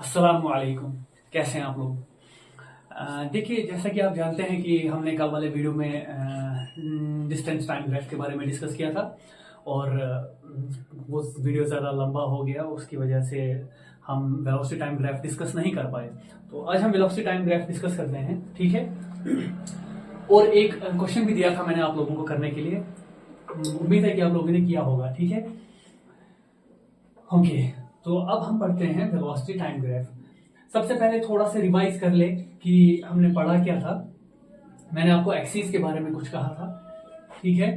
अस्सलाम वालेकुम। कैसे हैं आप लोग? देखिए, जैसा कि आप जानते हैं कि हमने कल वाले वीडियो में डिस्टेंस टाइम ग्राफ के बारे में डिस्कस किया था और वो वीडियो ज़्यादा लंबा हो गया, उसकी वजह से हम वेलोसिटी टाइम ग्राफ डिस्कस नहीं कर पाए। तो आज हम वेलोसिटी टाइम ग्राफ डिस्कस करते हैं, ठीक है। और एक क्वेश्चन भी दिया था मैंने आप लोगों को करने के लिए, उम्मीद है कि आप लोगों ने किया होगा, ठीक है। ओके, तो अब हम पढ़ते हैं वेलोसिटी टाइम ग्राफ। सबसे पहले थोड़ा सा रिवाइज कर ले कि हमने पढ़ा क्या था। मैंने आपको एक्सिस के बारे में कुछ कहा था, ठीक है,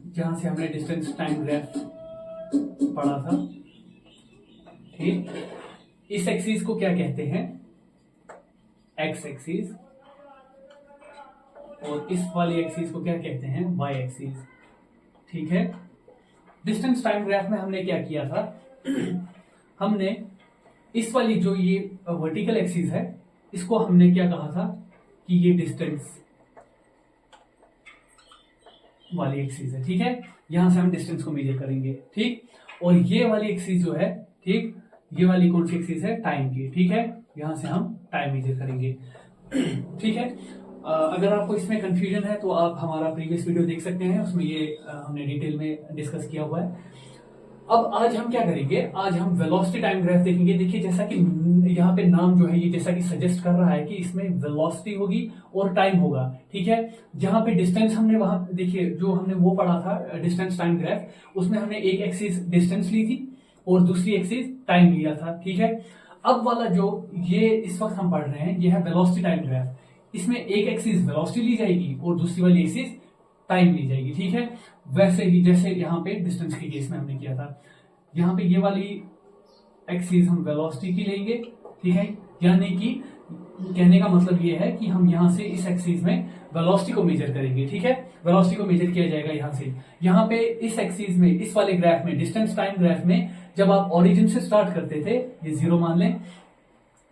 जहां से हमने डिस्टेंस टाइम ग्राफ पढ़ा था, ठीक। इस एक्सिस को क्या कहते हैं? X axis. और इस वाली एक्सिस को क्या कहते हैं? वाई एक्सिस, ठीक है। डिस्टेंस टाइम ग्राफ में हमने क्या किया था? हमने इस वाली जो ये वर्टिकल एक्सिस है, इसको हमने क्या कहा था कि ये डिस्टेंस वाली एक्सिस है, ठीक है। यहां से हम डिस्टेंस को मेजर करेंगे, ठीक। और ये वाली एक्सिस जो है, ठीक, ये वाली कौन सी एक्सिस है? टाइम की, ठीक है। यहां से हम टाइम मेजर करेंगे, ठीक है। अगर आपको इसमें कंफ्यूजन है तो आप हमारा प्रीवियस वीडियो देख सकते हैं, उसमें ये हमने डिटेल में डिस्कस किया हुआ है। अब आज हम क्या करेंगे? आज हम वेलोसिटी टाइम ग्राफ देखेंगे। देखिए, जैसा कि यहाँ पे नाम जो है ये जैसा कि सजेस्ट कर रहा है कि इसमें वेलोसिटी होगी और टाइम होगा, ठीक है। जहां पे डिस्टेंस हमने वहां देखिए जो हमने वो पढ़ा था डिस्टेंस टाइम ग्राफ, उसमें हमने एक एक्सिस डिस्टेंस ली थी और दूसरी एक्सिस टाइम लिया था, ठीक है। अब वाला जो ये इस वक्त हम पढ़ रहे हैं ये है वेलोसिटी टाइम ग्राफ। इसमें एक एक्सिस वेलोसिटी ली जाएगी और दूसरी वाली एक्सिस टाइम ली जाएगी, ठीक है। वैसे ही जैसे यहाँ पे डिस्टेंस के केस में हमने किया था, यहाँ पे ये वाली एक्सिस हम वेलोसिटी की लेंगे, ठीक है। यानी कि कहने का मतलब ये है कि हम यहाँ से इस एक्सिस में वेलोसिटी को मेजर करेंगे, ठीक है। वेलोसिटी को मेजर किया जाएगा यहाँ से। यहाँ पे इस एक्सिस में, इस वाले ग्राफ में, डिस्टेंस टाइम ग्राफ में, जब आप ओरिजिन से स्टार्ट करते थे, ये जीरो मान लें,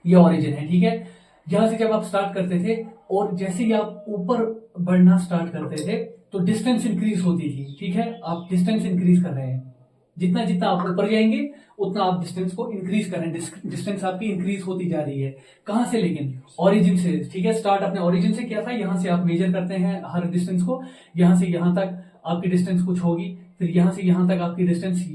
ये ओरिजिन है, ठीक है। यहां से जब आप स्टार्ट करते थे और जैसे ही आप ऊपर बढ़ना स्टार्ट करते थे तो डिस्टेंस इंक्रीज होती थी, ठीक है। आप डिस्टेंस इंक्रीज कर रहे हैं, जितना जितना आप ऊपर जाएंगे उतना आप डिस्टेंस को इंक्रीज कर रहे हैं। डिस्टेंस आपकी इंक्रीज होती जा रही है। कहां से? लेकिन ओरिजिन से, ठीक है। स्टार्ट अपने ओरिजिन से किया था, यहां से आप मेजर करते हैं हर डिस्टेंस को। यहां से यहां तक आपकी डिस्टेंस कुछ होगी, फिर यहां से यहां तक आपकी डिस्टेंस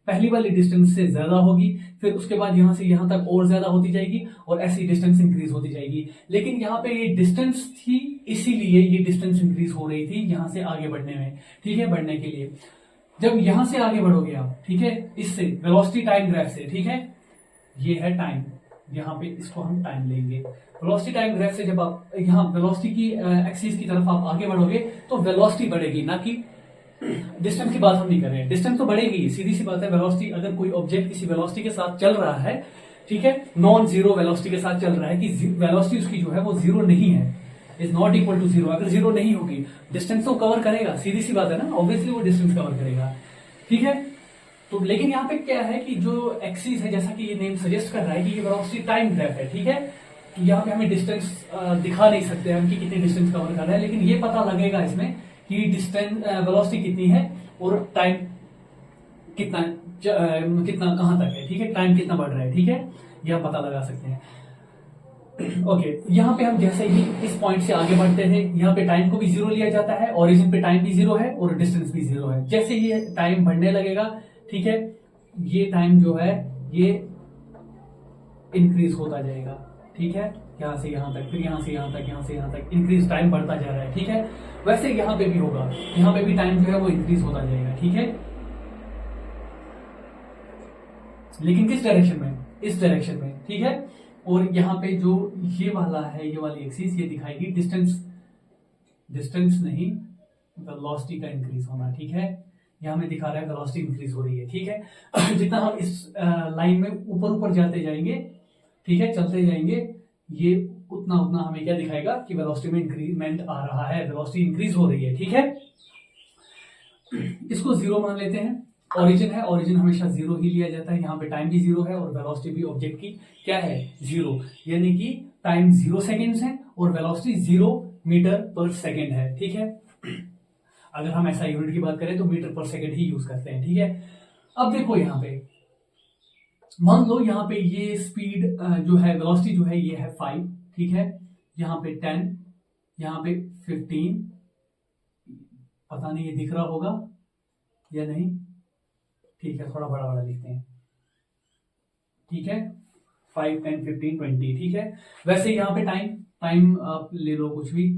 पहली वाली डिस्टेंस से ज्यादा होगी, फिर उसके बाद यहां से यहां तक और ज्यादा होती जाएगी और ऐसी डिस्टेंस इंक्रीज होती जाएगी। लेकिन यहाँ पे ये डिस्टेंस थी, इसीलिए ये डिस्टेंस इंक्रीज हो रही थी यहां से आगे बढ़ने में, ठीक है, बढ़ने के लिए। जब यहां से आगे बढ़ोगे आप, ठीक है, इससे वेलोसिटी टाइम ग्राफ से, ठीक है, ये है टाइम, यहाँ पे इसको हम टाइम लेंगे। वेलोसिटी टाइम ग्राफ से जब आप यहाँ वेलोसिटी की एक्सिस की तरफ आप आगे बढ़ोगे तो वेलोसिटी बढ़ेगी, ना कि डिस्टेंस की बात हम नहीं कर रहे हैं। डिस्टेंस तो बढ़ेगी, सीधी सी बात है। वेलोसिटी, अगर कोई ऑब्जेक्ट किसी वेलोसिटी के साथ चल रहा है, ठीक है, नॉन जीरो वेलोसिटी के साथ चल रहा है, कि वेलोसिटी उसकी जो है वो जीरो नहीं है, is not equal to zero, अगर जीरो नहीं होगी डिस्टेंस तो कवर करेगा, सीधी सी बात है ना, ऑब्वियसली वो डिस्टेंस कवर करेगा, ठीक है। तो लेकिन यहाँ पे क्या है कि जो एक्सिस है, जैसा कि ये नेम सजेस्ट कर रहा है कि ये वेलोसिटी टाइम ग्राफ है, ठीक है। तो यहाँ पे हमें डिस्टेंस दिखा नहीं सकते हम कि कितनी डिस्टेंस कवर कर रहा है, लेकिन ये पता लगेगा इसमें कि डिस्टेंस वेलोसिटी कितनी है और टाइम कितना कितना कहां तक है, ठीक है, टाइम कितना बढ़ रहा है, ठीक है, यह पता लगा सकते हैं। ओके, यहाँ पे हम जैसे ही इस पॉइंट से आगे बढ़ते थे, यहाँ पे टाइम को भी जीरो लिया जाता है, ओरिजिन पे टाइम भी जीरो है और डिस्टेंस भी जीरो है। जैसे ही टाइम बढ़ने लगेगा, ठीक है, ये टाइम जो है ये इंक्रीज होता जाएगा, ठीक है, यहां से यहां तक, फिर यहां से यहां तक, यहां से यहां तक इंक्रीज टाइम बढ़ता जा रहा है, ठीक है। वैसे यहां पे भी होगा, यहां पे भी टाइम जो है वो इंक्रीज होता जाएगा, ठीक है। लेकिन किस डायरेक्शन में? इस डायरेक्शन में, ठीक है। और यहाँ पे जो ये वाला है, ये वाली एक्सिस, ये दिखाएगी डिस्टेंस, डिस्टेंस नहीं, वेलोसिटी का इंक्रीज होना, ठीक है। यहाँ में दिखा रहा है वेलोसिटी इंक्रीज हो रही है, ठीक है। जितना हम इस लाइन में ऊपर ऊपर जाते जाएंगे, ठीक है, चलते जाएंगे, ये उतना उतना हमें क्या दिखाएगा कि वेलोसिटी में इंक्रीमेंट आ रहा है, वेलोसिटी इंक्रीज हो रही है, ठीक है। इसको जीरो मान लेते हैं। ओरिजिन है, ओरिजिन हमेशा जीरो ही लिया जाता है। यहाँ पे टाइम भी जीरो है और वेलोसिटी भी ऑब्जेक्ट की क्या है? जीरो, यानी कि टाइम 0 सेकेंड्स है और वेलोसिटी 0 मीटर पर सेकेंड है, ठीक है। अगर हम ऐसा यूनिट की बात करें तो मीटर पर सेकेंड ही यूज करते हैं, ठीक है। अब देखो यहाँ पे मान लो यहाँ पे ये स्पीड जो है, वेलोसिटी जो है ये है 5, ठीक है, यहाँ पे 10, यहाँ पे 15, पता नहीं ये दिख रहा होगा या नहीं, ठीक है थोड़ा बड़ा बड़ा लिखते हैं, ठीक है, 5, 10, 15, 20, ठीक है। वैसे यहाँ पे टाइम टाइम आप ले लो कुछ भी,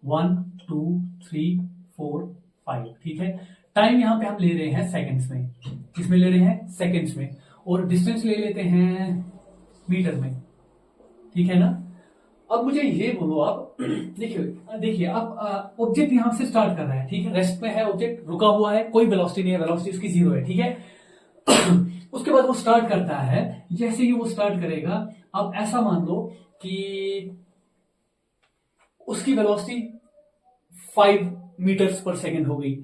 1, 2, 3, 4, 5, ठीक है। टाइम यहाँ पे हम ले रहे हैं सेकंड्स में, किसमें ले रहे हैं, सेकंड्स में, और डिस्टेंस ले लेते हैं मीटर में, ठीक है ना। अब मुझे ये बोलो आप, देखिए देखिए अब ऑब्जेक्ट यहां से स्टार्ट कर रहा है, ठीक है, रेस्ट में है ऑब्जेक्ट, रुका हुआ है, कोई वेलोसिटी नहीं है, वेलोसिटी उसकी 0 है, ठीक है। उसके बाद वो स्टार्ट करता है, जैसे ही वो स्टार्ट करेगा, अब ऐसा मान लो कि उसकी वेलोसिटी 5 मीटर्स पर सेकंड हो गई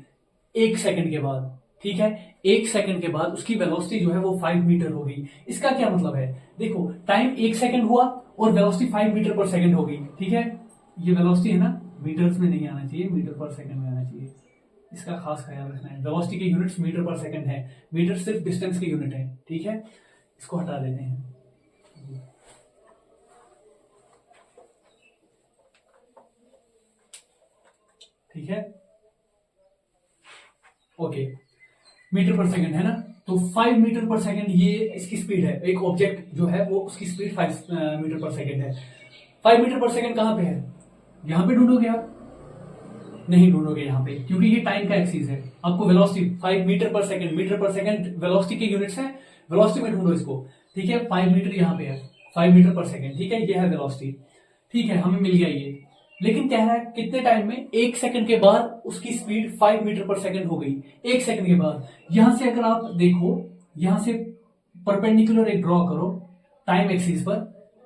1 सेकंड के बाद, ठीक है। 1 सेकंड के बाद उसकी वेलोसिटी जो है वो 5 मीटर हो गई। इसका क्या मतलब है, देखो टाइम 1 सेकंड हुआ और वेलोसिटी 5 मीटर पर सेकंड हो गई, ठीक है। ये वेलोसिटी है ना, मीटर्स में नहीं आना चाहिए, मीटर पर सेकंड में आना चाहिए, इसका खास ख्याल रखना है। वेलोसिटी के यूनिट्स मीटर पर सेकंड है, मीटर सिर्फ डिस्टेंस के यूनिट है, ठीक है। इसको हटा देते हैं, ठीक है, ओके। मीटर पर सेकंड है ना, तो 5 मीटर पर सेकंड ये इसकी स्पीड है, एक ऑब्जेक्ट जो है वो उसकी स्पीड 5 मीटर पर सेकंड है। 5 मीटर पर सेकंड कहां पे है, यहां पे ढूंढोगे आप, नहीं ढूंढोगे यहाँ पे, क्योंकि ये टाइम का एक्सिस है। आपको वेलोसिटी 5 मीटर पर सेकंड, मीटर पर सेकंड वेलोसिटी के यूनिट्स है, वेलोसिटी में ढूंढो इसको, ठीक है। 5 मीटर यहाँ पे है, 5 मीटर पर सेकंड, ठीक है, ये है वेलोसिटी, ठीक है, हमें मिल गया ये। लेकिन कह रहा है कितने टाइम में, 1 सेकंड के बाद उसकी स्पीड 5 मीटर पर सेकंड हो गई, 1 सेकंड के बाद। यहां से अगर आप देखो, यहां से परपेंडिकुलर एक ड्रॉ करो टाइम एक्सिस पर,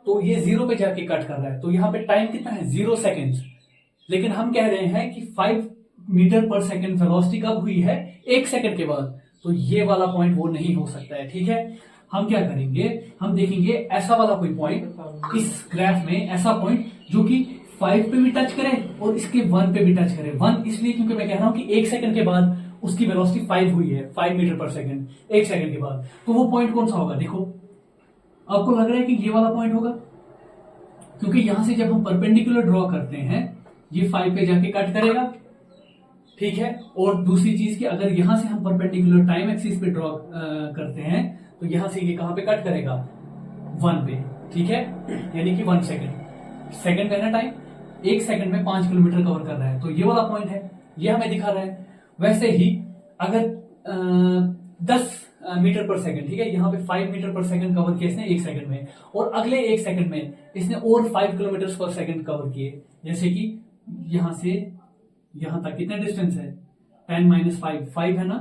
तो ये 0 पे जाके कट कर रहा है, तो यहाँ पे टाइम कितना है, 0 सेकेंड। लेकिन हम कह रहे हैं कि 5 मीटर पर सेकंड वेलोसिटी कब हुई है, 1 सेकंड के बाद, तो ये वाला पॉइंट वो नहीं हो सकता है, ठीक है। हम क्या करेंगे, हम देखेंगे ऐसा वाला कोई पॉइंट इस ग्राफ में, ऐसा पॉइंट जो कि 5 पे भी टच करे और इसके 1 पे भी टच करे। 1 इसलिए क्योंकि मैं कह रहा हूं कि 1 सेकंड के बाद उसकी वेलोसिटी 5 हुई है, 5 मीटर पर सेकंड 1 सेकंड के बाद। तो वो पॉइंट कौन सा होगा, देखो आपको लग रहा है कि ये वाला पॉइंट होगा, क्योंकि यहां से जब हम परपेंडिकुलर ड्रॉ करते हैं ये 5 पे जाके कट करेगा, ठीक है। और दूसरी चीज की, अगर यहां से हम परपेंडिकुलर टाइम एक्सिस पे ड्रॉ करते हैं तो यहां से ये कहां पे कट करेगा, 1 पे, ठीक है, यानी कि 1 सेकंड, सेकंड का ना टाइम, 1 सेकंड में 5 किलोमीटर कवर कर रहा है, तो ये वाला पॉइंट है, ये हमें दिखा रहा है। वैसे ही अगर 10 मीटर पर सेकंड, ठीक है, यहाँ पे 5 मीटर पर सेकंड कवर किया इसने 1 सेकंड में, और अगले 1 सेकंड में इसने और 5 किलोमीटर पर सेकंड कवर किए, जैसे कि यहां से यहां तक कितना डिस्टेंस है, 10 माइनस 5, 5 है ना,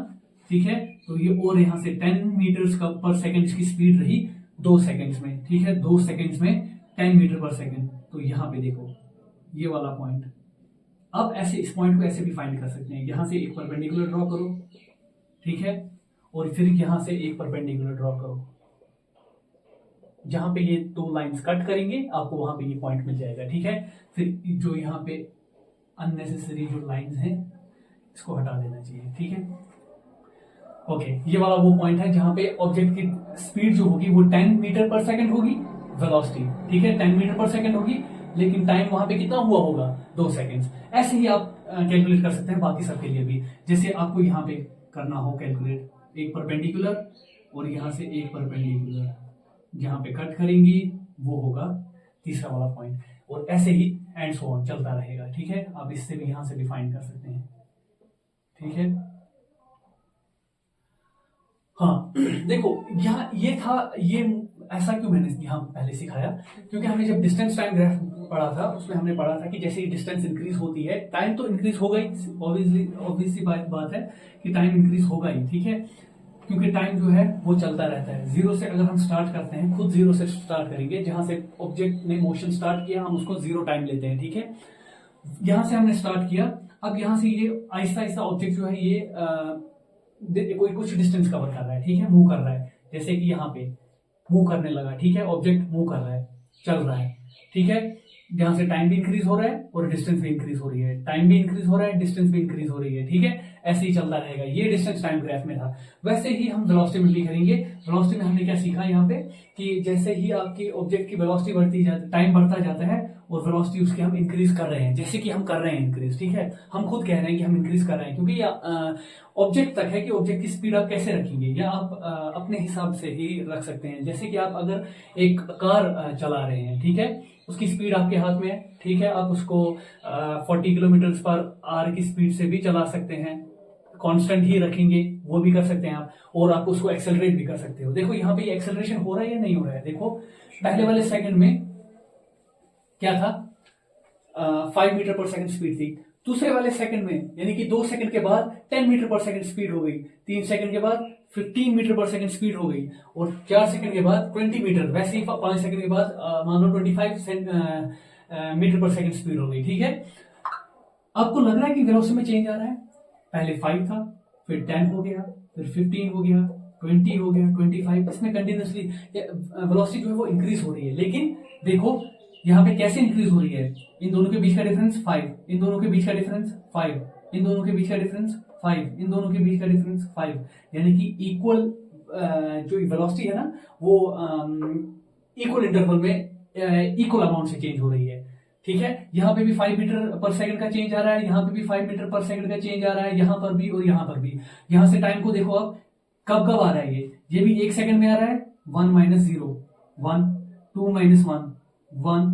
ठीक है। तो ये और यहां से 10 मीटर पर सेकंड की स्पीड रही 2 सेकंड्स में, ठीक है, 2 सेकंड्स में 10 मीटर पर सेकंड। तो यहां पे देखो ये वाला पॉइंट, अब ऐसे इस पॉइंट को ऐसे भी फाइंड कर सकते हैं, यहां से एक परपेंडिकुलर ड्रॉ करो, ठीक है, और फिर यहां से एक परपेंडिकुलर ड्रॉ करो, जहां पे ये 2 लाइंस कट करेंगे आपको वहां पे ये पॉइंट मिल जाएगा, ठीक है। फिर जो यहाँ पे अननेसेसरी जो लाइंस हैं इसको हटा देना चाहिए, ठीक है, ओके। ये वाला वो पॉइंट है जहां पे ऑब्जेक्ट की स्पीड जो होगी वो 10 मीटर पर सेकंड होगी, वेलोसिटी, ठीक है, 10 मीटर पर सेकंड होगी, लेकिन टाइम वहां पे कितना हुआ होगा, 2 सेकंड्स। ऐसे ही आप कैलकुलेट कर सकते हैं बाकी सबके लिए भी, जैसे आपको यहाँ पे करना हो कैलकुलेट, एक परपेंडिकुलर और यहां से एक परपेंडिकुलर, जहां पे कट करेंगी वो होगा तीसरा वाला पॉइंट, और ऐसे ही एंड सो ऑन चलता रहेगा, ठीक है। आप इससे भी यहां से भी फाइंड कर सकते हैं, ठीक है। हाँ देखो यहाँ ये था, ये ऐसा क्यों मैंने यहाँ पहले सिखाया, क्योंकि हमने जब डिस्टेंस टाइम ग्राफ पढ़ा था उसमें हमने पढ़ा था कि जैसे ही डिस्टेंस इंक्रीज होती है टाइम तो इंक्रीज होगा ही, ऑब्वियसली बात है कि टाइम इंक्रीज होगा ही, ठीक है, क्योंकि टाइम जो है वो चलता रहता है। 0 से अगर हम स्टार्ट करते हैं, खुद 0 से स्टार्ट करेंगे, जहां से ऑब्जेक्ट ने मोशन स्टार्ट किया हम उसको 0 टाइम लेते हैं, ठीक है। यहां से हमने स्टार्ट किया, अब यहां से ये आहिस्ता आहिस्ता ऑब्जेक्ट जो है ये कोई कुछ डिस्टेंस कवर कर रहा है, ठीक है, मूव कर रहा है, जैसे कि यहाँ पे मूव करने लगा, ठीक है, ऑब्जेक्ट मूव कर रहा है, चल रहा है, ठीक है। जहां से टाइम भी इंक्रीज हो रहा है और डिस्टेंस भी इंक्रीज हो रही है, टाइम भी इंक्रीज हो रहा है, डिस्टेंस भी इंक्रीज हो रही है, ठीक है। ऐसे ही चलता रहेगा। ये डिस्टेंस टाइम ग्राफ में था। वैसे ही हम वेलोसिटी में भी करेंगे। वेलोसिटी में हमने क्या सीखा यहाँ पे कि जैसे ही आपकी ऑब्जेक्ट की वेलोसिटी बढ़ती जाती, टाइम बढ़ता जाता है और वेलोसिटी उसकी हम इंक्रीज कर रहे हैं, जैसे कि हम कर रहे हैं इंक्रीज, ठीक है, हम खुद कह रहे हैं कि हम इंक्रीज कर रहे हैं, क्योंकि ऑब्जेक्ट तक है कि ऑब्जेक्ट की स्पीड आप कैसे रखेंगे, या आप अपने हिसाब से ही रख सकते हैं। जैसे कि आप अगर एक कार चला रहे हैं, ठीक है, उसकी स्पीड आपके हाथ में है, ठीक है, आप उसको 40 किलोमीटर पर आवर की स्पीड से भी चला सकते हैं, कांस्टेंट ही रखेंगे, वो भी कर सकते हैं आप, और आप उसको एक्सेलरेट भी कर सकते हो। देखो यहाँ पे एक्सेलरेशन हो रहा है या नहीं हो रहा है। देखो पहले वाले सेकंड में क्या था, 5 मीटर पर सेकंड स्पीड थी। दूसरे वाले सेकंड में यानी कि 2 सेकंड के बाद 10 मीटर पर सेकंड स्पीड हो गई, 3 सेकंड के बाद 15 मीटर पर सेकंड स्पीड हो गई, और 4 सेकंड के बाद 20 मीटर, वैसे ही 5 सेकंड के बाद मान लो 25 मीटर पर सेकंड स्पीड हो गई, ठीक है। आपको लग रहा है कि वेलोसिटी में चेंज आ रहा है। पहले 5 था, फिर 10 हो गया, फिर 15 हो गया, 20 हो गया, 25, इसमें कंटिन्यूसली वेलोसिटी जो है वो इंक्रीज हो रही है। लेकिन देखो यहाँ पे कैसे इंक्रीज हो रही है, इन दोनों के बीच का डिफरेंस 5, इन दोनों के बीच का डिफरेंस 5, इन दोनों के बीच का डिफरेंस 5, इन दोनों के बीच का डिफरेंस 5, यानी कि इक्वल जो वेलोसिटी है ना वो इक्वल इंटरवल में इक्वल अमाउंट से चेंज हो रही है, ठीक है। यहाँ पे भी 5 मीटर पर सेकंड का चेंज आ रहा है, यहाँ पे भी 5 मीटर पर सेकंड का चेंज आ रहा है, यहाँ पर भी और यहाँ पर भी। यहाँ से टाइम को देखो अब कब कब आ रहा है, ये भी 1 सेकंड में आ रहा है, 1 माइनस 0, 1, 2 माइनस 1, 1,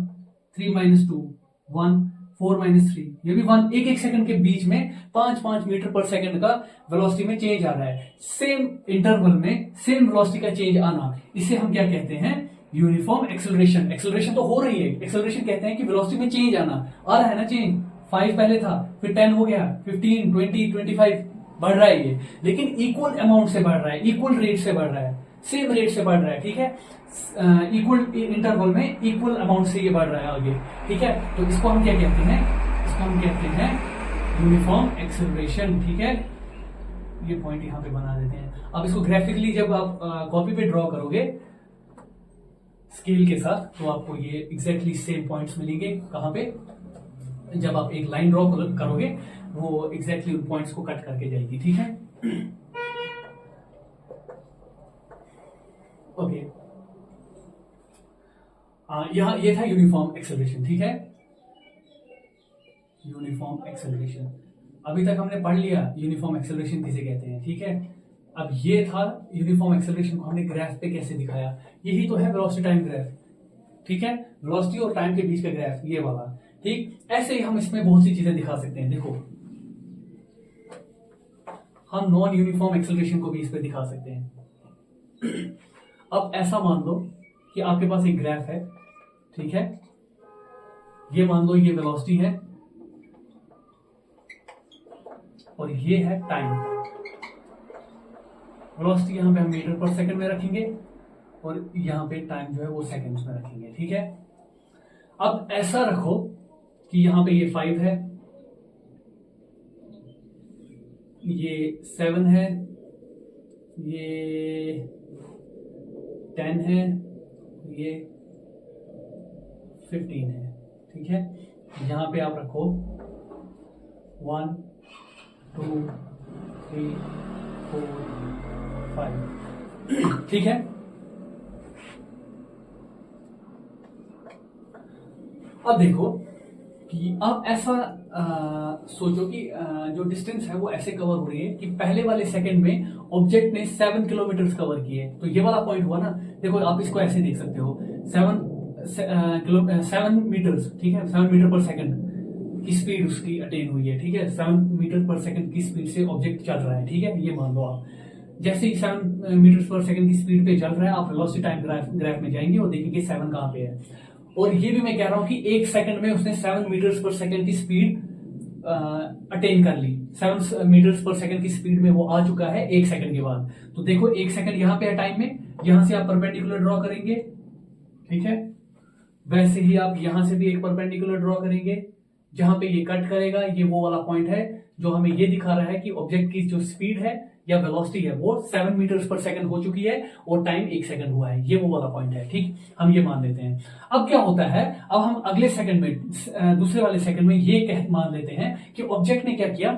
3 माइनस 2, 1, 4 माइनस 3, ये भी 1, एक सेकंड के बीच में 5 मीटर पर सेकंड का वेलोसिटी में चेंज आ रहा है। सेम इंटरवल में सेम वेलोसिटी का चेंज आना, इसे हम क्या कहते हैं, यूनिफॉर्म एक्सेलरेशन। एक्सेलरेशन तो हो रही है, एक्सेलरेशन कहते हैं कि वेलोसिटी में चेंज आना, आ रहा है ना चेंज। 5 पहले था, फिर 10 हो गया, 15, 20, 25 बढ़ रहा है ये, लेकिन इक्वल अमाउंट से बढ़ रहा है, इक्वल रेट से बढ़ रहा है, सेम रेट से बढ़ रहा है, ठीक है। इक्वल इंटरवल में इक्वल अमाउंट से ये बढ़ रहा है आगे, ठीक है। तो इसको हम क्या कहते हैं, इसको हम कहते हैं यूनिफॉर्म एक्सेलरेशन, ठीक है। ये पॉइंट यहां पे बना देते हैं। अब इसको ग्राफिकली जब आप कॉपी पे ड्रॉ करोगे स्केल के साथ, तो आपको ये एग्जैक्टली सेम पॉइंट्स मिलेंगे। कहां पे, जब आप एक लाइन ड्रॉ करोगे वो एग्जैक्टली उन पॉइंट्स को कट करके जाएगी, ठीक है। ओके, यहां ये था यूनिफॉर्म एक्सेलरेशन, ठीक है, यूनिफॉर्म एक्सेलरेशन। अभी तक हमने पढ़ लिया यूनिफॉर्म एक्सेलरेशन किसे कहते हैं, ठीक है। अब ये था यूनिफॉर्म एक्सेलरेशन को हमने ग्राफ पे कैसे दिखाया, यही तो है वेलोसिटी टाइम ग्राफ, ठीक है, वेलोसिटी और टाइम के बीच का ग्राफ ये वाला, ठीक। ऐसे ही हम इसमें बहुत सी चीजें दिखा सकते हैं। देखो हम नॉन यूनिफॉर्म एक्सेलरेशन को भी इस पे दिखा सकते हैं। अब ऐसा मान लो कि आपके पास एक ग्राफ है, ठीक है, ये मान लो ये वेलोसिटी है और ये है टाइम। वेलोसिटी यहां पे हम मीटर पर सेकंड में रखेंगे और यहां पे टाइम जो है वो सेकंड्स में रखेंगे, ठीक है। अब ऐसा रखो कि यहां पे ये 5 है, ये 7 है, ये 10 है, ये 15 है, ठीक है। यहां पे आप रखो 1, 2, 3, 4, 5, ठीक है। अब देखो कि आप ऐसा सोचो कि जो डिस्टेंस है वो ऐसे कवर हो रही है कि पहले वाले सेकंड में ऑब्जेक्ट ने 7 किलोमीटर कवर किए, तो ये वाला पॉइंट हुआ ना। देखो आप इसको ऐसे देख सकते हो, 7 मीटर्स, ठीक है, 7 मीटर पर सेकंड की स्पीड उसकी अटेन हुई है, ठीक है। 7 मीटर पर सेकंड की स्पीड से ऑब्जेक्ट चल रहा है, ठीक है। ये मान लो आप जैसे ही 7 मीटर पर सेकंड की स्पीड पे चल रहा है, आप वेलोसिटी टाइम ग्राफ में जाएंगे और देखेंगे 7 कहां पे है। और ये भी मैं कह रहा हूं कि 1 सेकंड में उसने 7 मीटर्स पर सेकंड की स्पीड अटेन कर ली, 7 मीटर्स पर सेकंड की स्पीड में वो आ चुका है 1 सेकंड के बाद। तो देखो 1 सेकंड यहां पे है टाइम में, यहां से आप परपेंडिकुलर ड्रॉ करेंगे, ठीक है। वैसे ही आप यहां से भी एक परपेंडिकुलर ड्रॉ करेंगे, जहां पे ये कट करेगा, ये वो वाला पॉइंट है जो हमें ये दिखा रहा है कि ऑब्जेक्ट की जो स्पीड है या वेलोसिटी है वो 7 मीटर्स पर सेकंड हो चुकी है और टाइम 1 सेकंड हुआ है, ये वो वाला पॉइंट है, ठीक। हम ये मान लेते हैं। अब क्या होता है, अब हम अगले सेकंड में, दूसरे वाले सेकंड में ये मान लेते हैं कि ऑब्जेक्ट ने क्या किया,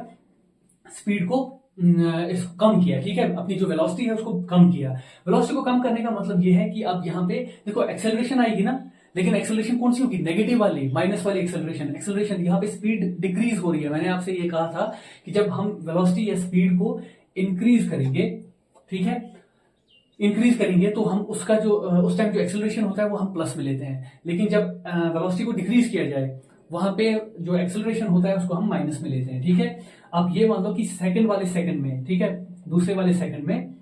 स्पीड को इसको कम किया, ठीक है, अपनी जो वेलोसिटी है उसको कम किया। वेलोसिटी को कम करने का मतलब ये है कि अब यहाँ पे देखो एक्सेलरेशन आएगी ना, लेकिन एक्सेलरेशन कौन सी होगी, नेगेटिव वाली, माइनस वाली एक्सेलरेशन यहाँ पे स्पीड डिक्रीज हो रही है। मैंने आपसे ये कहा था कि जब हम वेलोसिटी या स्पीड को इंक्रीज करेंगे, ठीक है, इंक्रीज करेंगे तो हम उसका जो उस टाइम जो एक्सेलरेशन होता है वो हम प्लस में लेते हैं, लेकिन जब वेलोसिटी को डिक्रीज किया जाए वहां पे जो एक्सेलरेशन होता है उसको हम माइनस में लेते हैं, ठीक है। अब ये मान लो कि सेकंड वाले सेकंड में, ठीक है, दूसरे वाले सेकंड में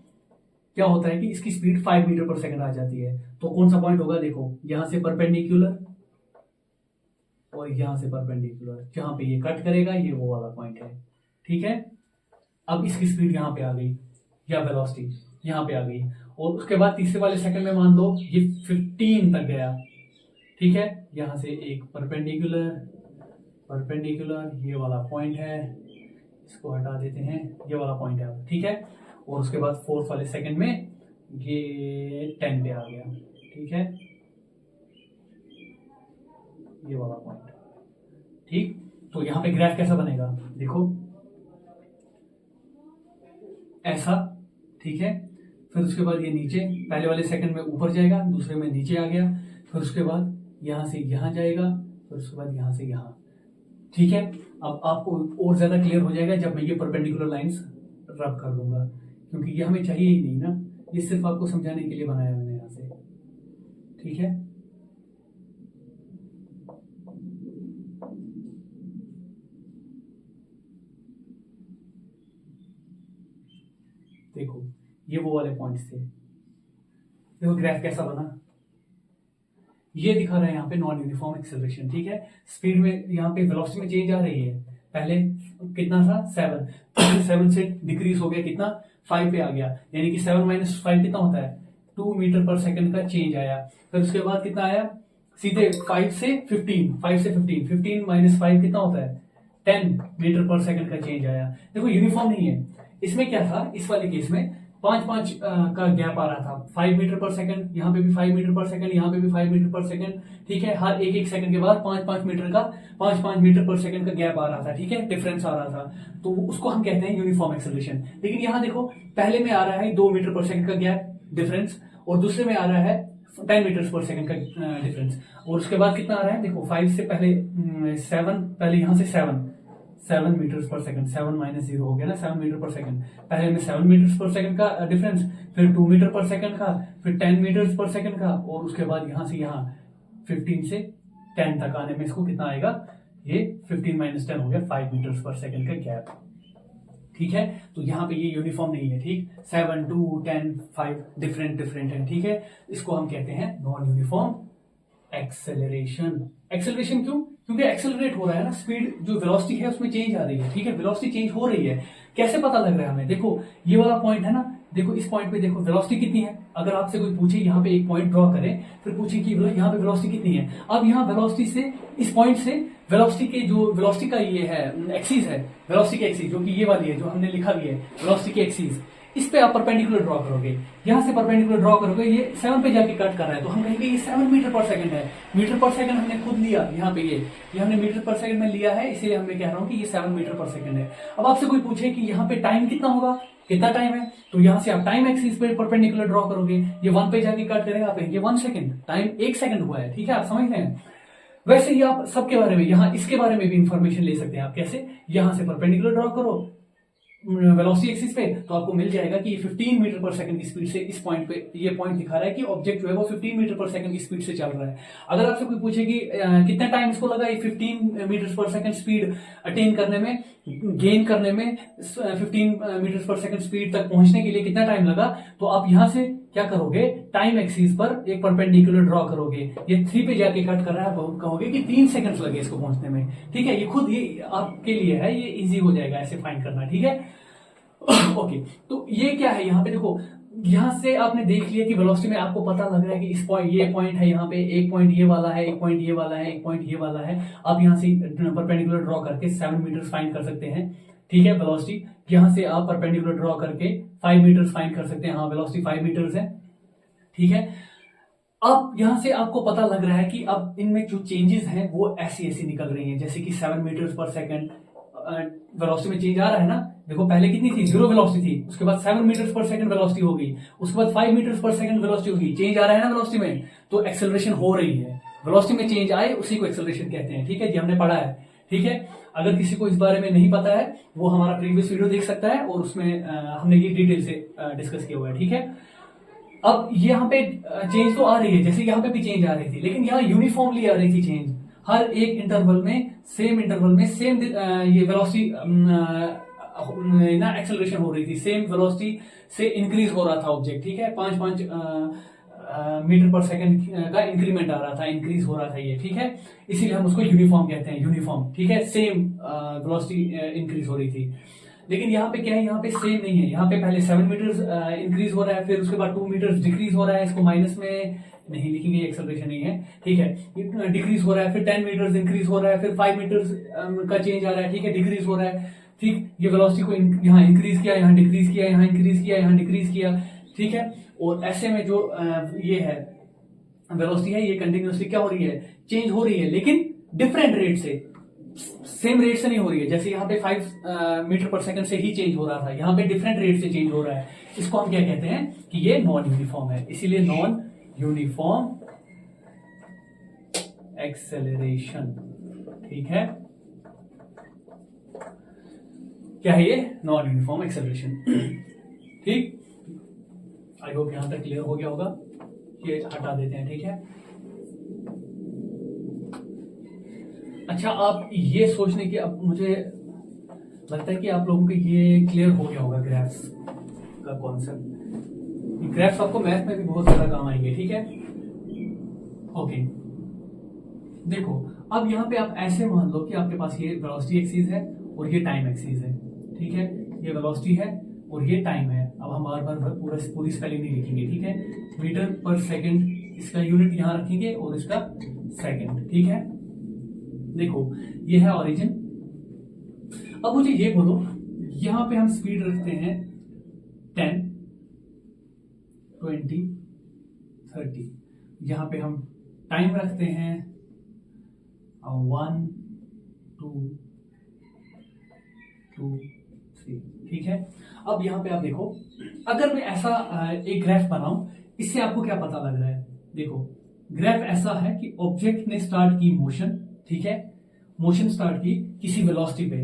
क्या होता है कि इसकी स्पीड 5 मीटर पर सेकंड आ जाती है, तो कौन सा पॉइंट होगा, देखो यहां से परपेंडिकुलर और यहां से परपेंडिकुलर, जहां पे ये कट करेगा ये वो वाला पॉइंट है, ठीक है। अब इसकी स्पीड यहां पे आ गई या वेलोसिटी यहां पे आ गई, और उसके बाद तीसरे वाले सेकंड में मान लो ये 15 तक गया, ठीक है, यहां से एक परपेंडिकुलर ये वाला पॉइंट है, इसको हटा देते हैं, ये वाला पॉइंट है, ठीक है, और उसके बाद फोर्थ वाले सेकंड में ये 10 पे आ गया, ठीक है, ये वाला पॉइंट, ठीक। तो यहां पे ग्राफ कैसा बनेगा, देखो ऐसा, ठीक है, फिर उसके बाद ये नीचे पहले वाले सेकंड में ऊपर जाएगा, दूसरे में नीचे आ गया, फिर उसके बाद यहां से यहां जाएगा, फिर उसके बाद यहां से यहां, ठीक है। अब आपको और ज्यादा क्लियर हो जाएगा जब मैं ये परपेंडिकुलर लाइंस रब कर दूंगा, क्योंकि ये हमें चाहिए ही नहीं ना, ये सिर्फ आपको समझाने के लिए बनाया मैंने यहां से, ठीक है। देखो ये वो वाले पॉइंट्स थे, देखो ग्राफ कैसा बना, ये दिखा रहा है यहाँ पे नॉन यूनिफॉर्म एक्सेलरेशन, ठीक है। स्पीड में यहाँ पे वेलोसिटी में चेंज आ रही है, पहले कितना था 7 से डिक्रीज हो गया कितना 5 पे आ गया, यानी कि 7 माइनस 5 कितना होता है 2 मीटर पर सेकंड का चेंज आया। फिर उसके बाद कितना आया सीधे 5 से 15 माइनस 5 कितना होता है 10 मीटर पर सेकंड का चेंज आया। देखो यूनिफॉर्म नहीं है, इसमें क्या था, इस वाले केस में 5 का गैप आ रहा था, 5 मीटर पर सेकंड, यहाँ पे भी 5 मीटर पर सेकंड, यहाँ पे भी 5 मीटर पर सेकंड, ठीक है। हर एक सेकंड के बाद 5 मीटर का 5 मीटर पर सेकंड का गैप आ रहा था, ठीक है, डिफरेंस आ रहा था, तो उसको हम कहते हैं यूनिफॉर्म एक्सेलरेशन। लेकिन यहाँ देखो पहले में आ रहा है 2 मीटर पर सेकंड का गैप डिफरेंस, और दूसरे में आ रहा है 10 मीटर पर सेकंड का डिफरेंस, और उसके बाद कितना आ रहा है, देखो 5 से पहले 7, पहले यहाँ से 7 मीटर पर सेकंड, 7 माइनस 0 हो गया ना, 7 मीटर पर सेकंड, पहले में 7 मीटर पर सेकंड का डिफरेंस, फिर 2 मीटर पर सेकंड का, फिर 10 मीटर पर सेकंड का, और उसके बाद यहां से यहां 15 से 10 तक आने में इसको कितना आएगा, ये 15 माइनस 10 हो गया 5 मीटर पर सेकंड का गैप, ठीक है। तो यहाँ पे ये यूनिफॉर्म नहीं है, ठीक, 7, 2, 10, 5 डिफरेंट है, ठीक है। इसको हम कहते हैं नॉन यूनिफॉर्म एक्सेलरेशन। एक्सेलरेशन क्यों, क्योंकि एक्सेलरेट हो रहा है ना, स्पीड जो वेलोसिटी है उसमें चेंज आ रही है, ठीक है, वेलोसिटी चेंज हो रही है। कैसे पता लग रहा है हमें, देखो ये वाला पॉइंट है ना, देखो इस पॉइंट पे देखो वेलोसिटी कितनी है, अगर आपसे कोई पूछे यहाँ पे एक पॉइंट ड्रॉ करें, फिर पूछे कि यहाँ पे वेलोसिटी कितनी है, अब यहाँ वेलोसिटी से इस पॉइंट से वेलोसिटी के जो वेलोसिटी का ये है एक्सिस है, वेलोसिटी की एक्सिस जो कि ये वाली है जो हमने लिखा भी है वेलोसिटी की एक्सिस, इस पे आप परपेंडिकुलर ड्रॉ करोगे, यहां से परपेंडिकुलर ड्रॉ करोगे, ये 7 पे जाके कट कर रहा है, तो हम कहेंगे ये 7 मीटर पर सेकंड है। मीटर पर सेकंड हमने खुद लिया, यहाँ पे ये हमने मीटर पर सेकंड में लिया है, इसलिए मैं कह रहा हूं कि ये 7 मीटर पर सेकंड है। अब आपसे कोई पूछे कि यहाँ पे टाइम कितना होगा, कितना टाइम है, तो यहां से आप टाइम एक्सिस पे परपेंडिकुलर ड्रॉ करोगे, ये 1 पे जाके कट करेगा, आप कहेंगे 1 सेकंड, टाइम 1 सेकंड हुआ है, ठीक है, आप समझ रहे हैं। वैसे ही आप सबके बारे में यहाँ इसके बारे में भी इंफॉर्मेशन ले सकते हैं आप, कैसे, यहां से परपेंडिकुलर ड्रॉ करो वेलोसिटी एक्सिस पे, तो आपको मिल जाएगा कि 15 मीटर पर सेकंड की स्पीड से इस पॉइंट पे, ये पॉइंट दिखा रहा है कि ऑब्जेक्ट जो है वो 15 मीटर पर सेकंड की स्पीड से चल रहा है। अगर आपसे कोई पूछे कि कितना टाइम इसको लगा ये 15 मीटर पर सेकंड स्पीड अटेन करने में, गेन करने में, 15 मीटर पर सेकंड स्पीड तक पहुंचने के लिए कितना टाइम लगा, तो आप यहां से क्या करोगे, टाइम एक्सिस पर एक परपेंडिकुलर ड्रॉ करोगे, ये 3 पे जाके कट कर रहा है, कहोगे कि 3 सेकंड्स लगे इसको पहुंचने में, ठीक है। ये खुद ये आपके लिए है, ये इजी हो जाएगा ऐसे फाइंड करना, ठीक है। ओके, तो ये क्या है, यहाँ पे देखो, यहां से आपने देख लिया कि वेलोसिटी में आपको पता लग रहा है कि इस पॉइंट, ये पॉइंट है, यहाँ पे एक पॉइंट ये वाला है, एक पॉइंट ये वाला है, एक पॉइंट ये वाला है, आप यहां से परपेंडिकुलर ड्रॉ करके 7 मीटर फाइंड कर सकते हैं, ठीक है। वेलोसिटी यहां से आप परपेंडिकुलर ड्रॉ करके 5 मीटर फाइंड कर सकते हैं, हाँ वेलोसिटी 5 मीटर है, ठीक है। अब यहां से आपको पता लग रहा है कि अब इनमें जो चेंजेस हैं वो ऐसी निकल रही हैं, जैसे कि 7 मीटर पर सेकंड वेलोसिटी में चेंज आ रहा है ना, देखो पहले कितनी थी, 0 वेलोसिटी थी, उसके बाद 7 मीटर पर सेकंड वेलोसिटी हो गई, उसके बाद 5 मीटर पर सेकंड वेलोसिटी होगी, चेंज आ रहा है ना वेलोसिटी में, तो एक्सेलरेशन हो रही है। वेलोसिटी में चेंज आए उसी को एक्सेलरेशन कहते हैं। ठीक है, ये हमने पढ़ा है। ठीक है, अगर किसी को इस बारे में नहीं पता है वो हमारा प्रीवियस वीडियो देख सकता है और उसमें हमने ये डिटेल से डिस्कस किया हुआ है। ठीक है, अब यहाँ पे चेंज तो आ रही है, जैसे यहाँ पे भी चेंज आ रही थी, लेकिन यहाँ यूनिफॉर्मली आ रही थी चेंज, हर एक इंटरवल में सेम ये वेलोसिटी ना एक्सेलरेशन हो रही थी, सेम वेलोसिटी से इंक्रीज हो रहा था ऑब्जेक्ट। ठीक है, 5-5 मीटर पर सेकंड का इंक्रीमेंट आ रहा था, इंक्रीज हो रहा था ये। ठीक है, इसीलिए हम उसको यूनिफॉर्म कहते हैं, यूनिफॉर्म। ठीक है, सेम वेलोसिटी इंक्रीज हो रही थी। लेकिन यहाँ पे क्या है, यहाँ पे सेम नहीं है, यहाँ पे पहले 7 मीटर इंक्रीज हो रहा है, फिर उसके बाद 2 मीटर डिक्रीज हो रहा है, इसको माइनस में नहीं लिखेंगे, एक्सेलरेशन नहीं है। ठीक है, डिक्रीज हो रहा है, फिर 10 मीटर इंक्रीज हो रहा है, फिर 5 मीटर का चेंज आ रहा है। ठीक है, डिक्रीज हो रहा है। ठीक, ये वेलोसिटी को यहाँ इंक्रीज किया, यहाँ डिक्रीज किया, यहाँ इंक्रीज किया, यहाँ डिक्रीज किया। ठीक है, और ऐसे में जो ये है वेलोसिटी है, ये कंटिन्यूसली क्या हो रही है, चेंज हो रही है, लेकिन डिफरेंट रेट से, सेम रेट से नहीं हो रही है। जैसे यहाँ पे 5 मीटर पर सेकंड से ही चेंज हो रहा था, यहाँ पे डिफरेंट रेट से चेंज हो रहा है। इसको हम क्या कहते हैं कि ये नॉन यूनिफॉर्म है, इसीलिए नॉन यूनिफॉर्म एक्सेलरेशन। ठीक है, क्या है ये, नॉन यूनिफॉर्म एक्सेलरेशन। ठीक, आई होप यहां तक क्लियर हो गया होगा। ये हटा देते हैं। ठीक है, अच्छा, आप ये सोचने की, अब मुझे लगता है कि आप लोगों को ये क्लियर हो गया होगा ग्राफ्स का कॉन्सेप्ट। ग्राफ्स आपको मैथ में भी बहुत ज्यादा काम आएंगे। ठीक है, ओके, देखो अब यहाँ पे आप ऐसे मान लो कि आपके पास ये वेलोसिटी एक्सिस है और ये टाइम एक्सिस है। ठीक है, ये वेलोसिटी है और ये टाइम है। अब हम बार बार पूरी स्पेलिंग नहीं लिखेंगे। ठीक है, मीटर पर सेकंड इसका यूनिट यहां रखेंगे और इसका सेकंड। ठीक है, देखो ये है ओरिजिन। अब मुझे ये बोलो, यहां पे हम स्पीड रखते हैं 10, 20, 30, यहां पे हम टाइम रखते हैं 1, 2, 3। ठीक है, अब यहां पे आप देखो, अगर मैं ऐसा एक ग्राफ बनाऊं, इससे आपको क्या पता लग रहा है। देखो ग्राफ ऐसा है कि ऑब्जेक्ट ने स्टार्ट की मोशन। ठीक है, मोशन स्टार्ट की किसी वेलोसिटी पे,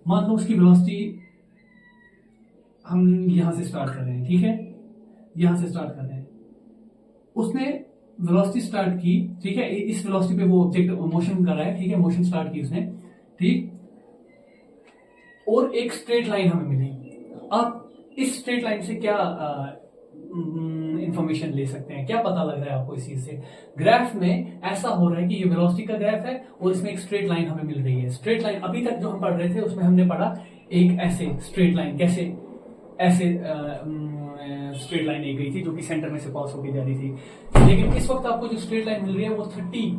मान लो उसकी वेलोसिटी हम यहां से स्टार्ट कर रहे हैं। ठीक है, यहां से स्टार्ट कर रहे हैं, उसने वेलोसिटी स्टार्ट की। ठीक है, इस वेलोसिटी पे वो ऑब्जेक्ट मोशन कर रहा है। ठीक है, मोशन स्टार्ट की उसने। ठीक, और एक स्ट्रेट लाइन हमें मिली। आप इस स्ट्रेट लाइन से क्या इंफॉर्मेशन ले सकते हैं, क्या पता लग रहा है आपको इस चीज से। ग्राफ में ऐसा हो रहा है कि ये वेलोसिटी का ग्राफ है और इसमें एक स्ट्रेट लाइन हमें मिल रही है। स्ट्रेट लाइन अभी तक जो हम पढ़ रहे थे उसमें हमने पढ़ा एक ऐसे स्ट्रेट लाइन, कैसे ऐसे स्ट्रेट लाइन एक गई थी जो कि सेंटर में से पास होकर जा रही थी। लेकिन इस वक्त आपको जो स्ट्रेट लाइन मिल रही है वो 30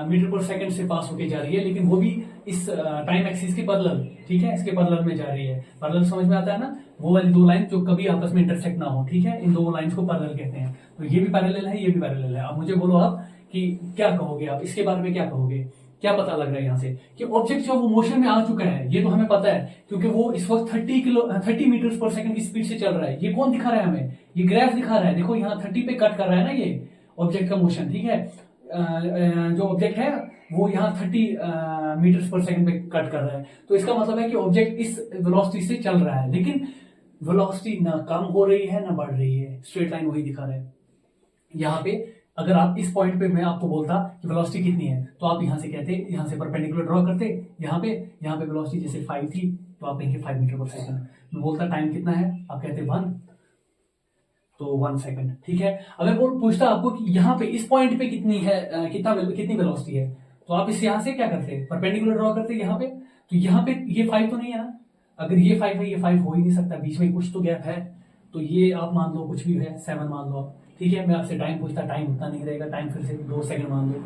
मीटर पर सेकंड से पास होके जा रही है, लेकिन वो भी इस टाइम एक्सिस के पैरेलल। ठीक है, इसके पैरेलल में जा रही है। पैरेलल समझ में आता है ना, वो वाली दो लाइन जो कभी आपस में इंटरसेक्ट ना हो। ठीक है, इन दो लाइंस को पैरेलल कहते हैं। तो ये भी पैरेलल है, ये भी पैरेलल है। अब मुझे बोलो आप कि क्या कहोगे, आप इसके बारे में क्या कहोगे, क्या पता लग रहा है यहाँ से कि ऑब्जेक्ट जो वो मोशन में आ चुका है। ये तो हमें पता है क्योंकि वो इस वक्त 30 मीटर पर सेकंड की स्पीड से चल रहा है। ये कौन दिखा रहा है हमें, ये ग्राफ दिखा रहा है। देखो यहाँ 30 पे कट कर रहा है ना ये ऑब्जेक्ट का मोशन। ठीक है, जो ऑब्जेक्ट है वो यहाँ 30 मीटर पर सेकंड पे कट कर रहा है। तो इसका मतलब है कि ऑब्जेक्ट इस वेलोसिटी से चल रहा है, लेकिन वेलोसिटी ना कम हो रही है ना बढ़ रही है। स्ट्रेट लाइन वही दिखा रहा है। यहाँ पे अगर आप इस पॉइंट पे मैं आपको बोलता कि वेलोसिटी कितनी है, तो आप यहाँ से कहते, यहाँ से परपेंडिकुलर ड्रॉ करते, यहाँ पे वेलोसिटी जैसे 5 थी तो आप कहेंगे 5 मीटर पर सेकंड। मैं बोलता टाइम कितना है, आप कहते 1, तो 1 सेकंड। ठीक है, अगर वो पूछता आपको कि यहाँ पे इस पॉइंट पे कितनी है, कितनी वेलोसिटी है, तो आप इस यहाँ से क्या करते, परपेंडिकुलर ड्रॉ करते यहाँ पे। तो यहाँ पे ये 5 तो नहीं है ना, अगर ये 5 है, ये 5 हो ही नहीं सकता, बीच में कुछ तो गैप है। तो ये आप मान लो कुछ भी है, 7 मान लो आप। ठीक है, मैं आपसे टाइम पूछता, टाइम उतना नहीं रहेगा, टाइम फिर से 2 सेकंड मान लो।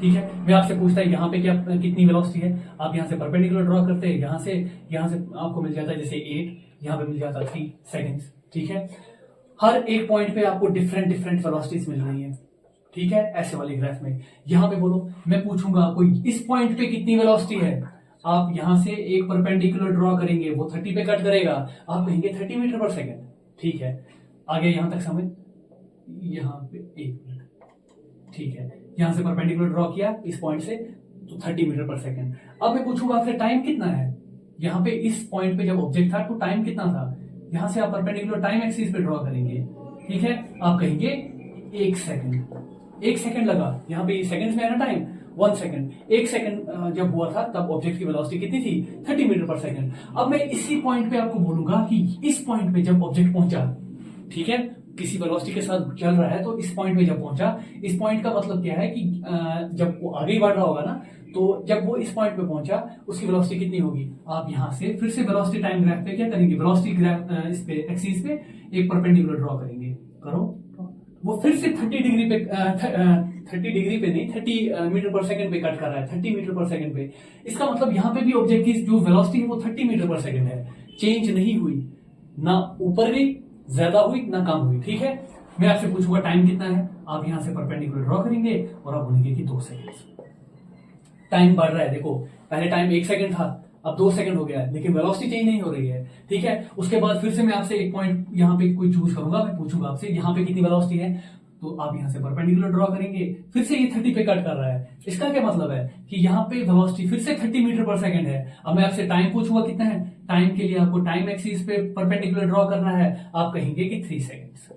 ठीक है, मैं आपसे पूछता है यहाँ पे क्या कितनी वेलोसिटी है, आप यहाँ से परपेंडिकुलर ड्रॉ करते हैं, यहाँ से आपको मिल जाता है जैसे 8, यहाँ पे मिल जाता है 3 सेकंड्स। ठीक है, हर एक पॉइंट पे आपको डिफरेंट वेलोसिटीज मिल रही है। ठीक है, ऐसे वाले ग्राफ में यहाँ पे बोलो, मैं पूछूंगा आपको इस पॉइंट पे कितनी वेलोसिटी है, आप यहां से एक परपेंडिकुलर ड्रॉ करेंगे, वो 30 पे कट करेगा, आप कहेंगे 30 मीटर पर सेकेंड। ठीक है, आगे यहां तक समझ, यहां पे 1 मिनट। ठीक है, यहां से परपेंडिकुलर ड्रॉ किया इस पॉइंट से, तो 30 मीटर पर सेकेंड। अब मैं पूछूंगा आपसे टाइम कितना है, यहाँ पे इस पॉइंट पे जब ऑब्जेक्ट था तो टाइम कितना था। यहां से आप परपेंडिकुलर टाइम एक्सिस पे ड्रॉ करेंगे। ठीक है, आप कहेंगे 1 सेकंड। 1 सेकंड लगा, यहाँ पे सेकंड्स में है ना टाइम, 1 सेकंड। 1 सेकंड जब हुआ था तब ऑब्जेक्ट की वेलोसिटी कितनी थी, 30 मीटर पर सेकंड। अब मैं इसी पॉइंट पे आपको बोलूंगा कि इस पॉइंट पे जब ऑब्जेक्ट पहुंचा, ठीक है, किसी वेलोसिटी के साथ चल रहा है, तो इस पॉइंट पे जब पहुंचा, इस पॉइंट का मतलब क्या है कि जब वो आगे ही बढ़ रहा होगा ना, तो जब वो इस पॉइंट पे पहुंचा उसकी वेलोसिटी कितनी होगी। आप यहां से फिर से वेलोसिटी टाइम ग्राफ पे क्या करेंगे, वेलोसिटी ग्राफ इस पे एक्सिस पे एक परपेंडिकुलर ड्रॉ करेंगे। करो, वो फिर से 30 डिग्री पे 30 डिग्री पे नहीं, 30 मीटर पर सेकंड पे कट कर रहा है, 30 मीटर पर सेकंड पे। इसका मतलब यहाँ पे भी ऑब्जेक्ट की जो वेलोसिटी है वो 30 मीटर पर सेकंड है, चेंज नहीं हुई, ना ऊपर गई ज्यादा हुई ना कम हुई। ठीक है, मैं आपसे पूछूंगा टाइम कितना है, आप यहां से परपेंडिकुलर ड्रॉ करेंगे और आप बोलेंगे कि 2 सेकंड। टाइम बढ़ रहा है, देखो पहले टाइम 1 सेकंड था, अब 2 सेकंड हो गया है, लेकिन वेलोसिटी चेंज नहीं हो रही है। ठीक है, उसके बाद फिर से मैं आपसे एक पॉइंट यहाँ पे कोई चूज करूंगा, मैं पूछूंगा आपसे यहाँ पे कितनी वेलोसिटी है, तो आप यहां से परपेंडिकुलर ड्रॉ करेंगे, फिर से ये 30 पे कट कर रहा है। इसका क्या मतलब है कि यहाँ पे वेलोसिटी फिर से 30 मीटर पर सेकंड है। अब मैं आपसे टाइम पूछूंगा कितना है, टाइम के लिए आपको टाइम एक्सिस पे परपेंडिकुलर ड्रॉ करना है, आप कहेंगे कि 3 सेकंड्स।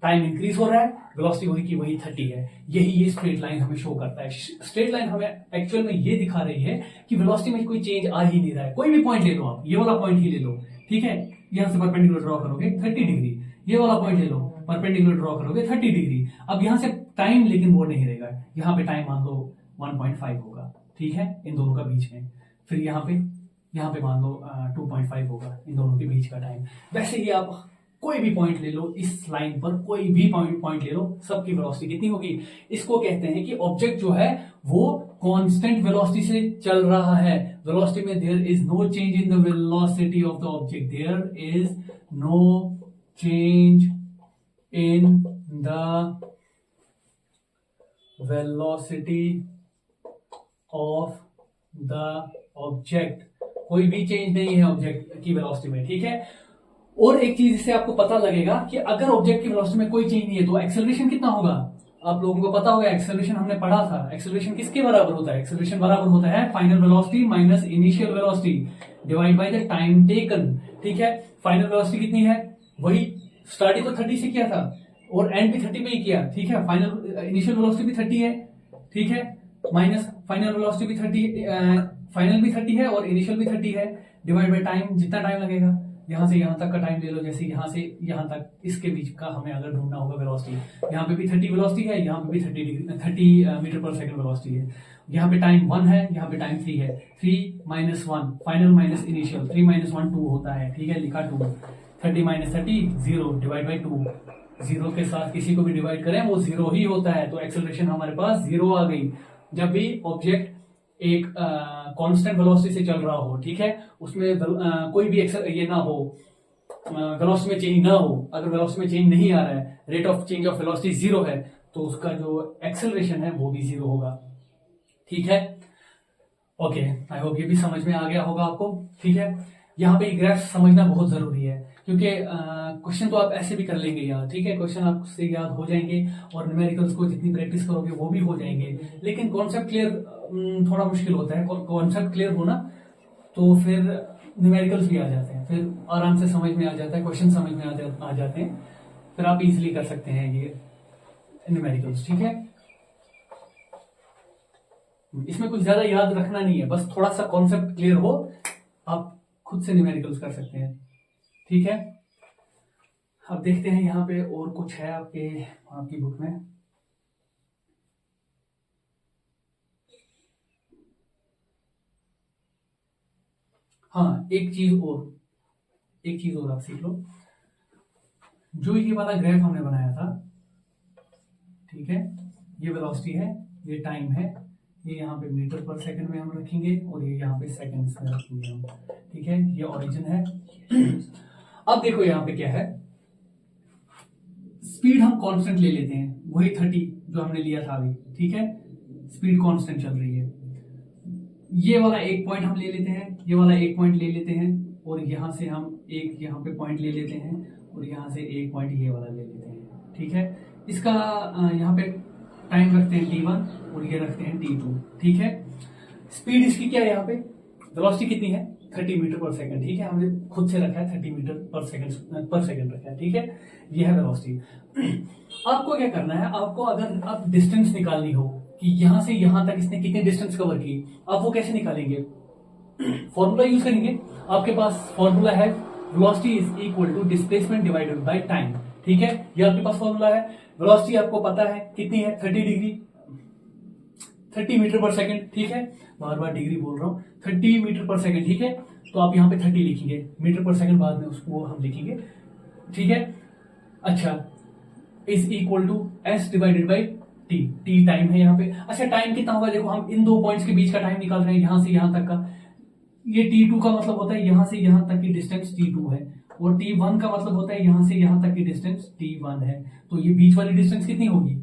टाइम इंक्रीज हो रहा है, वेलोसिटी वही की वही 30 है। यही ये स्ट्रेट लाइन हमें शो करता है। स्ट्रेट लाइन हमें एक्चुअल में ये दिखा रही है कि वेलोसिटी में कोई चेंज आ ही नहीं रहा है। कोई भी पॉइंट ले लो, आप ये वाला पॉइंट ही ले लो। ठीक है, यहां से परपेंडिकुलर ड्रॉ करोगे 30 डिग्री, ये वाला पॉइंट ले लो, परपेंडिकुलर ड्रॉ करोगे 30 डिग्री। अब यहां से टाइम लेकिन वो नहीं रहेगा, यहाँ पे टाइम मान लो 1.5 होगा। ठीक है, इन दोनों का बीच में, फिर यहाँ पे मान लो 2.5 होगा इन दोनों के बीच का टाइम। वैसे ही आप कोई भी पॉइंट ले लो, इस लाइन पर कोई भी पॉइंट ले लो, सबकी वेलोसिटी कितनी होगी। इसको कहते हैं कि ऑब्जेक्ट जो है वो कांस्टेंट वेलोसिटी से चल रहा है। वेलोसिटी में there is no change in the velocity of the object, there is no change in the velocity of the object, कोई भी चेंज नहीं है ऑब्जेक्ट की वेलोसिटी में। ठीक है, और एक चीज इससे आपको पता लगेगा कि अगर ऑब्जेक्ट की वेलोसिटी में कोई चेंज नहीं है तो एक्सेलरेशन कितना होगा। आप लोगों को पता होगा एक्सेलरेशन हमने पढ़ा था, एक्सेलरेशन किसके बराबर होता है, एक्सेलरेशन बराबर होता है final velocity minus initial velocity divide by the time taken. ठीक है, फाइनल वेलोसिटी कितनी है, वही स्टार्टिंग तो 30 से किया था और एंड भी 30 पे ही किया। ठीक है, फाइनल इनिशियल वेलोसिटी भी 30 है। ठीक है, माइनस फाइनल वेलोसिटी भी 30, फाइनल भी 30 है और इनिशियल भी 30 है, डिवाइड बाय टाइम, जितना टाइम लगेगा। यहां से यहां तक का टाइम ले लो, जैसे यहां से यहां तक इसके बीच का हमें अगर ढूंढना होगा वेलोसिटी, यहाँ पे भी 30 वेलोसिटी है, यहाँ पे भी 30 मीटर पर सेकंड वेलोसिटी है। यहाँ पे टाइम 1 है, यहाँ पे टाइम 3 है। 3 minus 1 final minus initial, 3 minus 1 2 होता है। ठीक है, लिखा 2, 30 माइनस 30 0 डिवाइड बाई 2। जीरो के साथ किसी को भी डिवाइड करें वो 0 ही होता है, तो एक्सेलरेशन हमारे पास 0 आ गई। जब भी ऑब्जेक्ट एक कांस्टेंट वेलोसिटी से चल रहा हो, ठीक है, उसमें कोई भी ये ना हो, वेलोसिटी में चेंज ना हो, अगर वेलोसिटी में चेंज नहीं आ रहा है, rate of change of velocity 0 है, तो उसका जो एक्सेलरेशन है वो भी 0 होगा। ठीक है, ओके, आई होप ये भी समझ में आ गया होगा आपको। ठीक है, यहाँ पे ग्राफ समझना बहुत जरूरी है, क्योंकि क्वेश्चन तो आप ऐसे भी कर लेंगे यार। ठीक है, क्वेश्चन आपसे याद हो जाएंगे और न्यूमेरिकल्स को जितनी प्रैक्टिस करोगे वो भी हो जाएंगे, लेकिन कॉन्सेप्ट क्लियर थोड़ा मुश्किल होता है। कॉन्सेप्ट क्लियर होना तो फिर न्यूमेरिकल्स भी आ जाते हैं, फिर आराम से समझ में आ जाता है, क्वेश्चन समझ में आ जाते हैं, फिर आप इजिली कर सकते हैं ये न्यूमेरिकल्स। ठीक है, इसमें कुछ ज्यादा याद रखना नहीं है, बस थोड़ा सा कॉन्सेप्ट क्लियर हो, आप खुद से न्यूमेरिकल्स कर सकते हैं। ठीक है, अब देखते हैं यहाँ पे और कुछ है आपकी बुक में। हाँ, एक चीज और आप सीख लो। जो ये वाला ग्राफ हमने बनाया था, ठीक है, ये वेलोसिटी है, ये टाइम है, ये यहाँ पे मीटर पर सेकंड में हम रखेंगे और ये यहाँ पे सेकंड्स में रखेंगे हम। ठीक है, ये ओरिजिन है। अब देखो यहाँ पे क्या है, स्पीड हम कांस्टेंट ले लेते हैं, वही 30 जो हमने लिया था अभी। ठीक है, स्पीड कांस्टेंट चल रही है। ये वाला एक पॉइंट हम ले लेते हैं, ये वाला एक पॉइंट ले लेते हैं, और यहाँ से हम एक यहाँ पे पॉइंट ले लेते हैं, और यहाँ से एक पॉइंट ये वाला ले लेते हैं। ठीक है, इसका यहाँ पे टाइम रखते हैं t1 और ये रखते हैं t2। ठीक है, स्पीड इसकी क्या है, यहाँ पे वेलोसिटी कितनी है 30 मीटर पर सेकंड। ठीक है, हमने खुद से रखा है 30 मीटर पर सेकंड रखा है। ठीक है, ये है वेलोसिटी। आपको क्या करना है, आपको अगर आप डिस्टेंस निकालनी हो कि यहां से यहां तक इसने कितनी डिस्टेंस कवर की, आप वो कैसे निकालेंगे, फॉर्मूला यूज करेंगे। आपके पास फॉर्मूला है velocity is equal to displacement divided by time. ठीक है, ये आपके पास फॉर्मूला है। वेलोसिटी आपको पता है कितनी है 30 मीटर पर सेकंड। ठीक है, बार बार डिग्री बोल रहा हूं, 30 मीटर पर सेकंड। ठीक है, तो आप यहाँ पे 30 लिखेंगे, मीटर पर सेकंड बाद में उसको हम लिखेंगे। ठीक है, अच्छा, is equal to s divided by t. T time है यहाँ पे। अच्छा, टाइम कितना होगा, देखो हम इन दो पॉइंट्स के बीच का टाइम निकाल रहे हैं, यहां से यहां तक का। ये t2 का मतलब होता है यहां से यहां तक की डिस्टेंस t2 है, और t1 का मतलब होता है यहां से यहां तक की डिस्टेंस t1 है। तो ये बीच वाली डिस्टेंस कितनी होगी,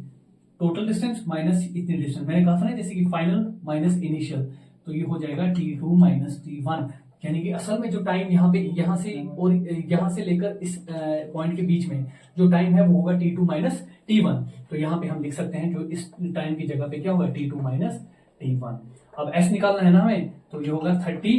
टोटल डिस्टेंस माइनस इतनी डिस्टेंस। मैंने कहा था ना जैसे कि फाइनल माइनस इनिशियल, तो ये हो जाएगा t2 माइनस t1। यानी कि असल में जो टाइम यहाँ पे यहां से और यहां से लेकर इस पॉइंट के बीच में जो टाइम है वो होगा t2 माइनस t1। तो यहाँ पे हम लिख सकते हैं जो इस टाइम की जगह पे क्या होगा t2 माइनस t1। अब s निकालना है ना हमें, तो ये होगा 30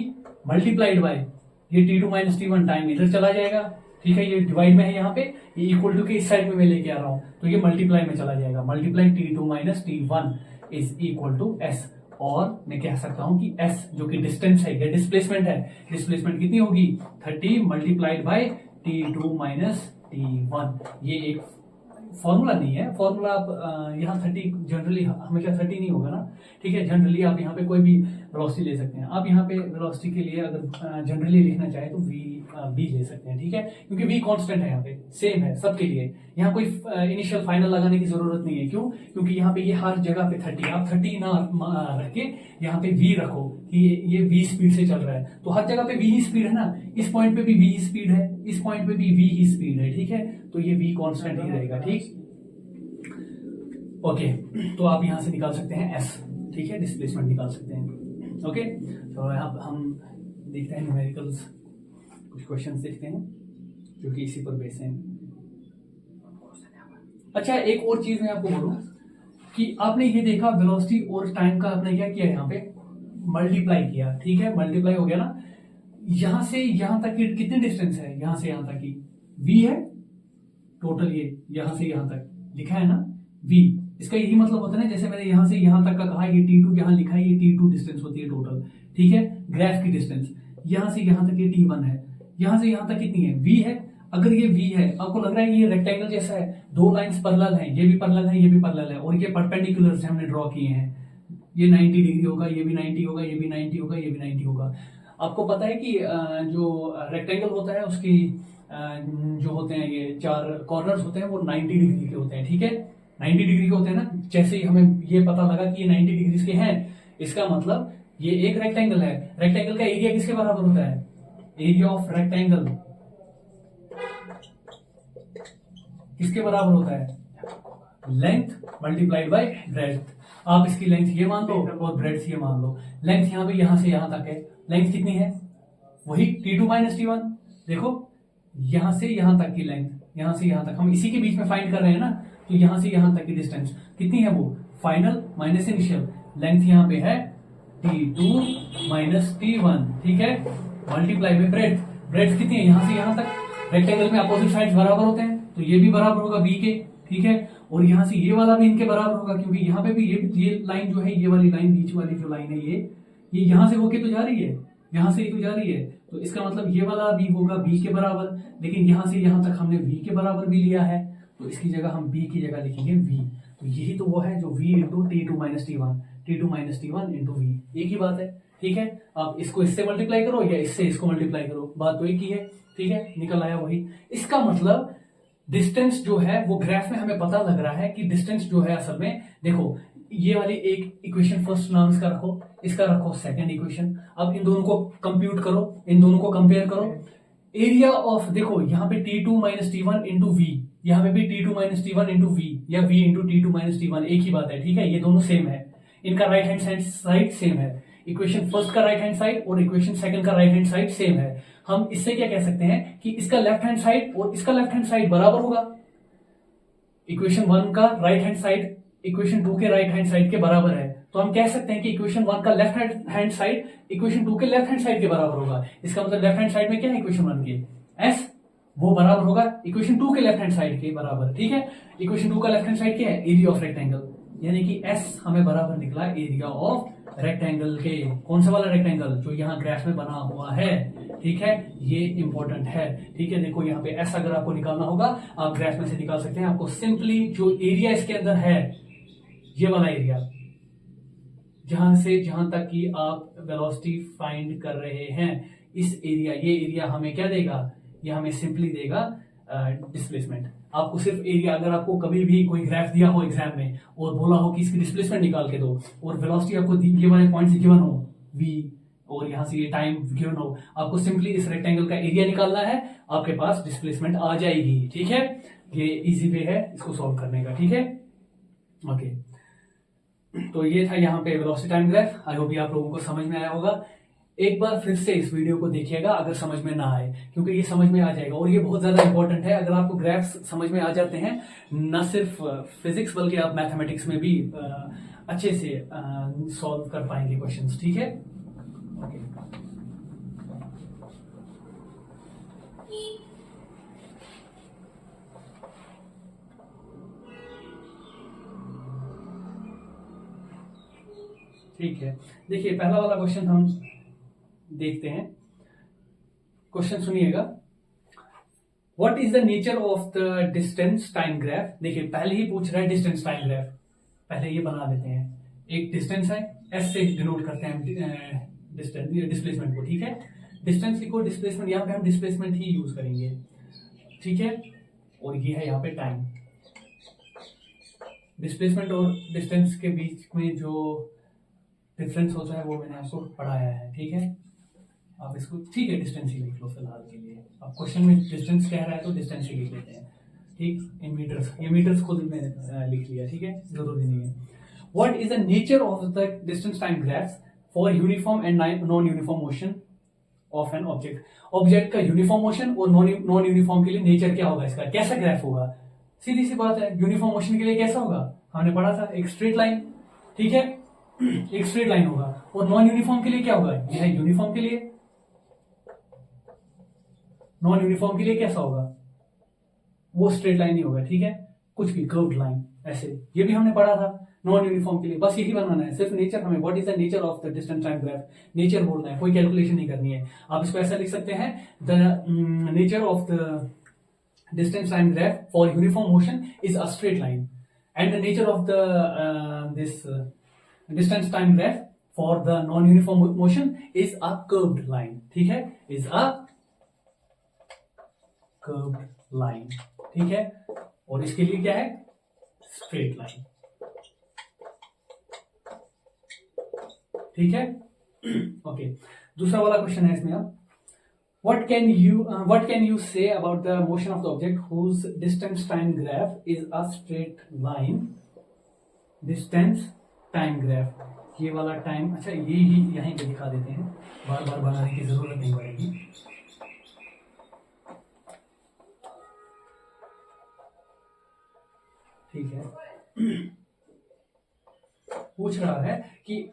मल्टीप्लाइड बाय ये t2 माइनस t1, टाइम इधर चला जाएगा। ठीक है, ये डिवाइड में है यहाँ पे, ये इक्वल टू के इस साइड में मैं लेके आ रहा हूँ, तो ये मल्टीप्लाई में चला जाएगा। Multiply t2 minus t1 is equal to s। और मैं कह सकता हूं कि s जो कि डिस्टेंस है या डिस्प्लेसमेंट है, डिस्प्लेसमेंट कितनी होगी 30 multiplied by t2 minus t1। ये एक फॉर्मूला नहीं है, फॉर्मूला आप यहाँ 30 जनरली हमेशा 30 नहीं होगा ना। ठीक है, जनरली आप यहाँ पे कोई भी वेलोसिटी ले सकते हैं। आप यहाँ पे वेलोसिटी के लिए अगर जनरली लिखना चाहे तो v ले सकते हैं। ठीक है, क्योंकि v कांस्टेंट है, यहाँ पे सेम है सबके लिए, यहाँ कोई इनिशियल फाइनल लगाने की जरूरत नहीं है। क्यों, क्योंकि यहाँ पे ये हर जगह पे 30, आप 30 ना रख के यहाँ पे v रखो कि ये v स्पीड से चल रहा है, तो हर जगह पे v ही स्पीड है ना। इस पॉइंट पे भी v ही स्पीड है, इस पॉइंट पे भी v ही स्पीड है। ठीक है, तो ये v कांस्टेंट ही रहेगा। ठीक, ओके, तो आप यहां से निकाल सकते हैं s। ठीक है, डिस्प्लेसमेंट निकाल सकते हैं। ओके, तो यहाँ हम देखते हैं न्यूमेरिकल्स, कुछ क्वेश्चंस देखते हैं जो कि इसी पर बेस हैं। अच्छा, एक और चीज मैं आपको बोलूं कि आपने ये देखा वेलोसिटी और टाइम का आपने क्या किया, यहाँ पे मल्टीप्लाई किया। ठीक है, मल्टीप्लाई हो गया ना। यहां से यहां तक की कितनी डिस्टेंस है, यहां से यहां तक की v है टोटल, ये यहां से यहां तक लिखा है ना v। इसका यही मतलब होता है ना, जैसे मैंने यहां से यहां तक का कहा, ये t2 यहां लिखा है, ये t2 डिस्टेंस होती है टोटल। ठीक है, ग्राफ की डिस्टेंस यहां से यहां तक ये t1 है, यहां से यहां तक कितनी है v है। अगर ये v है, आपको लग रहा है ये रेक्टेंगल जैसा है, दो लाइंस पैरेलल हैं, ये भी पैरेलल है, ये भी पैरेलल है, और ये परपेंडिकुलर से हमने ड्रॉ किए हैं। ये 90 डिग्री होगा, ये भी 90 होगा, ये भी 90 होगा, ये भी 90 होगा। आपको पता है कि जो रेक्टेंगल होता है उसकी जो होते हैं ये 4 कॉर्नर्स होते हैं वो 90 डिग्री के होते हैं। ठीक है, 90 डिग्री के होते हैं ना। जैसे ही हमें ये पता लगा कि ये 90 डिग्री के हैं, इसका मतलब ये एक रेक्टेंगल है। रेक्टेंगल का एरिया किसके बराबर होता है, एरिया ऑफ रेक्टेंगल किसके बराबर होता है, लेंथ मल्टीप्लाइड बाय ब्रेड्थ। आप इसकी लेंथ ये मान लो और ब्रेड्थ ये मान लो। लेंथ यहाँ पे यहां से यहां तक है, लेंथ कितनी है, वही t2 माइनस t1। देखो यहां से यहां तक की लेंथ, यहां से यहां तक हम इसी के बीच में फाइंड कर रहे हैं ना, तो यहां से यहां तक की डिस्टेंस कितनी है, वो फाइनल माइनस इनिशियल। लेंथ यहाँ पे है t2 माइनस t1। ठीक है, मल्टीप्लाई बाय ब्रेड्थ। ब्रेड्थ कितनी है, यहां से यहां तक। रेक्टेंगल में अपोजिट साइड्स बराबर होते हैं, तो ये भी बराबर होगा b के। ठीक है, और यहां से ये वाला भी इनके बराबर होगा, क्योंकि यहाँ पे भी ये लाइन जो है, ये वाली लाइन, बीच वाली जो लाइन है, ये यहां से होके तो जा रही है, यहां से ही तो जा रही है, तो इसका मतलब ये वाला भी होगा b के बराबर। लेकिन यहां से यहां तक हमने v के बराबर भी लिया है, तो इसकी जगह हम b की जगह लिखेंगे v। तो यही तो वो है जो v into t2 minus t1, t2 minus t1 into v, एक ही बात है। ठीक है, आप इसको इससे मल्टीप्लाई करो या इससे इसको मल्टीप्लाई करो, बात तो एक ही है। ठीक है, निकल आया वही। इसका मतलब डिस्टेंस जो है वो ग्राफ में हमें पता लग रहा है कि डिस्टेंस जो है असल में, देखो ये वाली एक इक्वेशन फर्स्ट नाम इसका रखो, इसका रखो सेकंड इक्वेशन। अब इन दोनों को कंप्यूट करो, इन दोनों को कंपेयर करो। एरिया ऑफ, देखो यहाँ पे t2 minus t1 into we, यहाँ पे भी t2 minus t1 into v या v into t2 minus t1, एक ही बात है। ठीक है, ये दोनों सेम है, इनका राइट हैंड साइड सेम है। इक्वेशन फर्स्ट का राइट हैंड साइड और इक्वेशन सेकंड का राइट हैंड साइड सेम है। हम इससे क्या कह सकते हैं कि इसका लेफ्ट हैंड साइड और इसका लेफ्ट हैंड साइड बराबर होगा। इक्वेशन 1 का राइट हैंड साइड इक्वेशन 2 के राइट हैंड साइड के बराबर है, तो हम कह सकते हैं कि इक्वेशन 1 का लेफ्ट हैंड साइड इक्वेशन 2 के लेफ्ट हैंड साइड के बराबर होगा। इसका मतलब लेफ्ट हैंड साइड में क्या है इक्वेशन 1 के s, वो बराबर होगा इक्वेशन 2 के लेफ्ट हैंड साइड के बराबर। ठीक है, इक्वेशन 2 का लेफ्ट हैंड साइड क्या है, एरिया ऑफ रेक्टेंगल, यानी कि s हमें बराबर निकला एरिया ऑफ रेक्टेंगल के। कौन सा वाला रेक्टेंगल, जो यहाँ ग्राफ में बना हुआ है। ठीक है, ये इंपॉर्टेंट है। ठीक है, देखो यहाँ पे s अगर आपको निकालना होगा आप ग्राफ में से निकाल सकते हैं। आपको सिंपली जो एरिया इसके अंदर है, ये वाला एरिया, जहां से जहां तक कि आप वेलोसिटी फाइंड कर रहे हैं, इस एरिया, ये एरिया हमें क्या देगा, ये हमें सिंपली देगा डिस्प्लेसमेंट। आपको सिर्फ एरिया, अगर आपको कभी भी कोई ग्राफ दिया हो एग्जाम में और बोला हो कि इसकी डिस्प्लेसमेंट निकाल के दो, और वेलोसिटी आपको ये वाले पॉइंट से गिवन हो v, और यहां से ये टाइम गिवन हो, आपको सिंपली इस रेक्टेंगल का एरिया निकालना है, आपके पास डिस्प्लेसमेंट आ जाएगी। ठीक है, ये इजी वे है इसको सॉल्व करने का। ठीक है, ओके, तो ये था यहाँ पे velocity time graph. I hope ये आप लोगों को समझ में आया होगा। एक बार फिर से इस वीडियो को देखिएगा अगर समझ में ना आए, क्योंकि ये समझ में आ जाएगा और ये बहुत ज्यादा इंपॉर्टेंट है। अगर आपको ग्राफ्स समझ में आ जाते हैं, न सिर्फ फिजिक्स बल्कि आप मैथमेटिक्स में भी अच्छे से सॉल्व कर पाएंगे क्वेश्चंस। ठीक है, ओके। ठीक है, देखिए पहला वाला क्वेश्चन हम देखते हैं। क्वेश्चन सुनिएगा, what is the nature of the distance time graph. देखिए पहले ही पूछ रहा है डिस्टेंस टाइम ग्राफ, पहले ये बना देते हैं। एक डिस्टेंस है, एस से डिनोट करते हैं डिस्प्लेसमेंट को। ठीक है, डिस्टेंस इक्वल डिस्प्लेसमेंट, यहाँ पे हम डिस्प्लेसमेंट ही यूज करेंगे। ठीक है, और ये है यहाँ पे टाइम। डिस्प्लेसमेंट और डिस्टेंस के बीच में जो डिफरेंस होता है वो मैंने आपको पढ़ाया है। ठीक है, आप इसको, ठीक है, डिस्टेंस ही लिख लो फिलहाल के लिए। अब क्वेश्चन में डिस्टेंस कह रहा है तो डिस्टेंस ही लिख लेते हैं। ठीक, इन मीटर्स, ये मीटर्स खुद मैंने लिख लिया। ठीक है, जरूरी नहीं है। What is the nature of the distance time graph for uniform and non uniform motion of an object. Object का यूनिफॉर्म मोशन और नॉन यूनिफॉर्म के लिए नेचर क्या होगा, इसका कैसा ग्राफ होगा। सीधी सी बात है, यूनिफॉर्म मोशन के लिए कैसा होगा, हमने पढ़ा था, एक स्ट्रेट लाइन। ठीक है, एक स्ट्रेट लाइन होगा। और नॉन यूनिफॉर्म के लिए क्या होगा, यह है यूनिफॉर्म के लिए। नॉन यूनिफॉर्म के लिए कैसा होगा, वो स्ट्रेट लाइन ही होगा। ठीक है, कुछ भी कर्व्ड लाइन ऐसे, ये भी हमने पढ़ा था। नॉन यूनिफॉर्म के लिए बस यही बनाना है, सिर्फ नेचर हमें, what is the nature of the distance time graph, nature बोलना है, कोई कैलकुलेशन नहीं करनी है। आप इसको ऐसा लिख सकते हैं, the nature of the distance time graph for uniform motion is a straight line and the nature of the this distance time graph for the non uniform motion is a curved line. ठीक है, is a curved line. ठीक है, और इसके लिए क्या है, straight line. ठीक है, ओके। दूसरा वाला क्वेश्चन है इसमें, अब what can you say about the motion of the object whose distance time graph is a straight line। distance time graph, ये वाला टाइम, अच्छा ये ही यहीं पे दिखा देते हैं, बार बार बनाने की जरूरत नहीं पड़ेगी। ठीक है, पूछ रहा है कि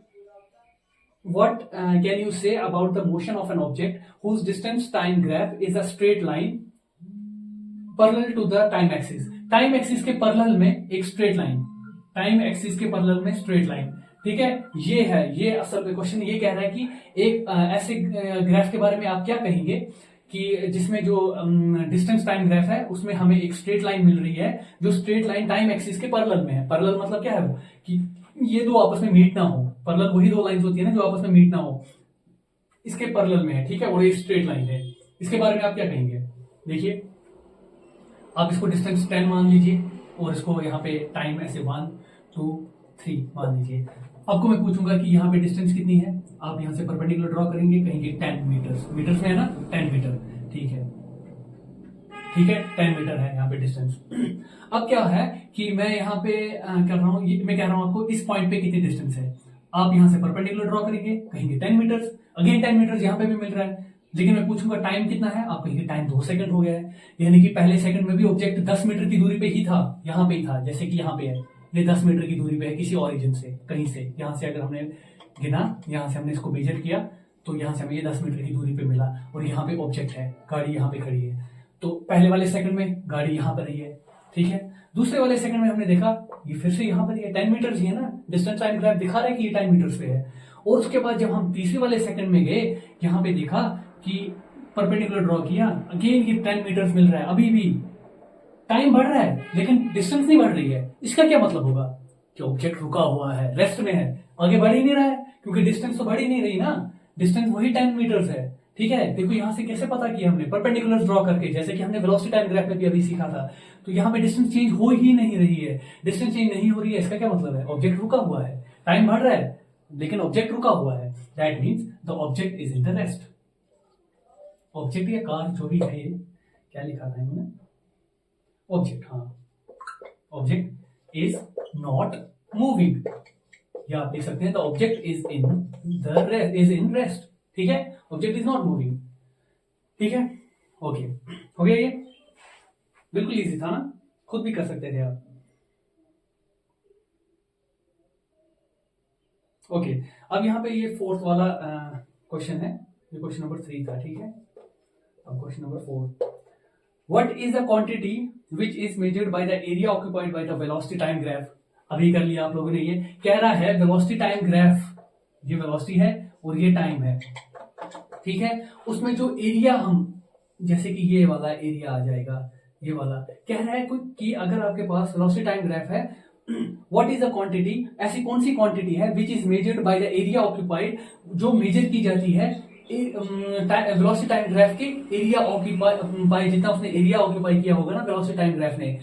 what can you say about the motion of an object whose distance time graph is a straight line parallel to the time axis। Time axis के पैरेलल में एक स्ट्रेट लाइन, टाइम एक्सिस के पैरेलल में straight line. ठीक है, ये है, ये असल में क्वेश्चन ये कह रहा है कि एक ऐसे ग्राफ के बारे में आप क्या कहेंगे कि जिसमें जो डिस्टेंस टाइम ग्राफ है उसमें हमें एक स्ट्रेट लाइन मिल रही है, जो स्ट्रेट लाइन टाइम एक्सिस के पैरेलल में है। पैरेलल मतलब क्या है, वो कि ये दो आपस में मीट ना हो। पैरेलल वही दो लाइंस होती है ना जो आपस में मीट ना हो, इसके पैरेलल में है। ठीक है, और ये स्ट्रेट लाइन है, इसके बारे में आप क्या कहेंगे। देखिए, आप इसको डिस्टेंस 10 मान लीजिए और इसको यहाँ पे टाइम ऐसे 1 2 3 मान लीजिए। आपको मैं पूछूंगा कि यहाँ पे डिस्टेंस कितनी है, आप यहाँ से परपेंडिकुलर ड्रॉ करेंगे, कहेंगे 10 मीटर्स, मीटर्स में है ना 10 मीटर। ठीक है, ठीक है, 10 मीटर है यहाँ पे डिस्टेंस। अब क्या है कि मैं यहाँ पे कर रहा हूँ, मैं कह रहा हूँ आपको इस पॉइंट पे कितनी डिस्टेंस है। आप यहाँ से परपेंडिकुलर ड्रॉ करेंगे, कहेंगे 10 मीटर्स, अगेन 10 मीटर्स यहाँ पे भी मिल रहा है, लेकिन मैं पूछूंगा टाइम कितना है, आप कहेंगे टाइम 2 सेकंड हो गया है, यानी कि पहले सेकंड में भी ऑब्जेक्ट 10 मीटर की दूरी पे ही था, यहाँ पे ही था, जैसे कि यहाँ पे है, ये 10 मीटर की दूरी पे है किसी ओरिजिन से, कहीं से, यहाँ से अगर हमने गिना, यहाँ से हमने इसको मेजर किया, तो यहाँ से हमें ये 10 मीटर की दूरी पे मिला, और यहाँ पे ऑब्जेक्ट है, गाड़ी यहाँ पे खड़ी है, तो पहले वाले सेकंड में गाड़ी यहाँ पर रही है, ठीक है। दूसरे वाले सेकंड में हमने देखा ये फिर से यहाँ पर ही है, 10 मीटर्स ही है ना, डिस्टेंस टाइम ग्राफ दिखा रहा है कि ये 10 मीटर्स पे है। और उसके बाद जब हम तीसरे वाले सेकंड में गए, यहाँ पे देखा कि परपेंडिकुलर ड्रॉ किया, अगेन ये 10 मीटर्स मिल रहा है, अभी भी टाइम बढ़ रहा है लेकिन डिस्टेंस नहीं बढ़ रही है। इसका क्या मतलब होगा कि ऑब्जेक्ट रुका हुआ है, रेस्ट में है, आगे बढ़ ही नहीं रहा है, क्योंकि डिस्टेंस तो बढ़ ही नहीं रही ना, डिस्टेंस वही 10 मीटर्स है, ठीक है। देखो यहाँ से कैसे पता किया हमने, परपेंडिकुलर ड्रॉ करके, जैसे कि हमने वेलोसिटी टाइम ग्राफ में भी अभी सीखा था। तो यहाँ पे डिस्टेंस चेंज हो ही नहीं रही है, डिस्टेंस चेंज नहीं हो रही है, इसका क्या मतलब है, ऑब्जेक्ट रुका हुआ है, टाइम बढ़ रहा है लेकिन ऑब्जेक्ट रुका हुआ है, that means the object is in the rest. Object या कार जो भी है, क्या लिखा था इन्होंने, ऑब्जेक्ट, हाँ, ऑब्जेक्ट इज नॉट मूविंग, या आप लिख सकते हैं the object is in rest, ठीक है, ऑब्जेक्ट इज नॉट मूविंग, ठीक है, ओके, हो गया ये, बिल्कुल इजी था ना, खुद भी कर सकते थे आप। ओके, अब यहाँ पे ये फोर्थ वाला क्वेश्चन है, ये क्वेश्चन नंबर 3 था, ठीक है। अब question number 4, what is the quantity which is measured by the area occupied by the velocity time graph. अभी कर लिया आप लोगों ने, ये कह रहा है वेलोसिटी टाइम ग्राफ, ये वेलोसिटी है और ये टाइम है, ठीक है। उसमें जो एरिया हम, जैसे कि ये वाला एरिया आ जाएगा, ये वाला कह रहा है कि अगर आपके पास वेलोसिटी टाइम ग्राफ है, व्हाट इज द क्वांटिटी, ऐसी कौन सी क्वांटिटी है which is measured by the area occupied, जो मेजर की जाती है वेलोसिटी टाइम ग्राफ के एरिया ऑक्यूपाई, जितना उसने एरिया ऑक्यूपाई किया होगा ना वेलोसिटी टाइम ग्राफ ने,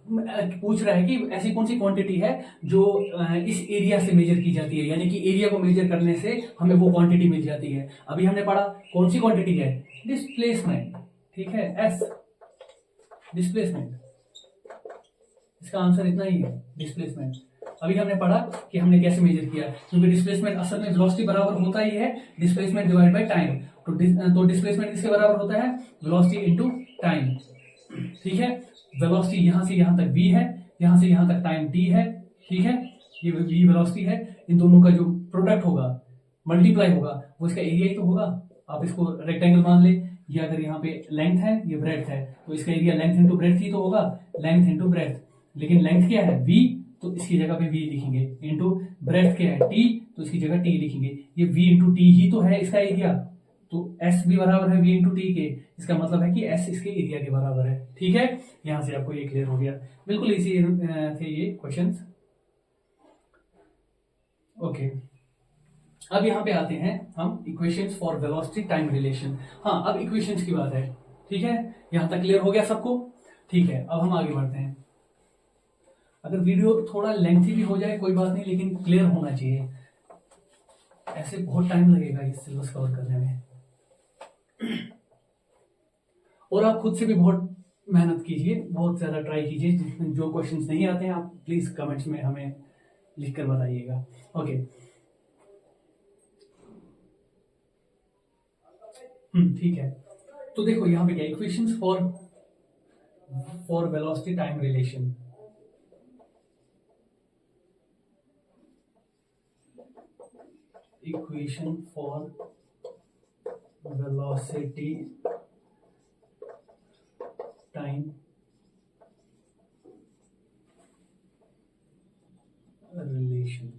पूछ रहा है कि ऐसी कौन सी क्वांटिटी है जो इस एरिया से मेजर की जाती है, यानी कि एरिया को मेजर करने से हमें वो क्वांटिटी मिल जाती है। अभी हमने पढ़ा कौन सी क्वांटिटी है, डिस्प्लेसमेंट, ठीक है, एस, डिस्प्लेसमेंट, इसका आंसर इतना ही है, डिस्प्लेसमेंट। अभी हमने पढ़ा कि हमने कैसे मेजर किया, क्योंकि डिस्प्लेसमेंट असल में वेलोसिटी बराबर होता ही है डिस्प्लेसमेंट डिवाइड बाय टाइम, तो डिस्प्लेसमेंट किसके बराबर होता है, वेलोसिटी इनटू टाइम, ठीक है। वेलोसिटी यहां से यहां तक v है, यहां से यहां तक टाइम t है, ठीक है, ये v वेलोसिटी है, इन दोनों का जो प्रोडक्ट होगा, मल्टीप्लाई होगा, वो इसका एरिया ही तो होगा। आप इसको रेक्टेंगल मान ले, ये अगर यहाँ पे लेंथ है, ये ब्रेड्थ है, तो इसका एरिया लेंथ इंटू ब्रेड्थ ही तो होगा, लेंथ इंटू ब्रेड्थ, लेकिन लेंथ क्या है v, तो इसकी जगह पे v लिखेंगे, इंटू ब्रेड्थ क्या है t, तो इसकी जगह t लिखेंगे, ये v इंटू t ही तो है इसका एरिया, तो s भी बराबर है v इंटू टी के, इसका मतलब है कि s इसके एरिया के बराबर है, ठीक है। यहां से आपको ये क्लियर हो गया, बिल्कुल इजी थे ये क्वेश्चंस, ओके। अब यहाँ पे आते हैं हम equations for velocity time relation. हाँ, अब इक्वेशंस की बात है, ठीक है, यहां तक क्लियर हो गया सबको, ठीक है। अब हम आगे बढ़ते हैं, अगर वीडियो थोड़ा लेंथी भी हो जाए कोई बात नहीं, लेकिन क्लियर होना चाहिए, ऐसे बहुत टाइम लगेगा इस सिलेबस कवर करने में, और आप खुद से भी बहुत मेहनत कीजिए, बहुत ज्यादा ट्राई कीजिए, जो क्वेश्चंस नहीं आते हैं आप प्लीज कमेंट्स में हमें लिखकर बताइएगा, ओके। ठीक है, तो देखो यहाँ पे क्या equations for velocity time relation, equation for velocity time relation.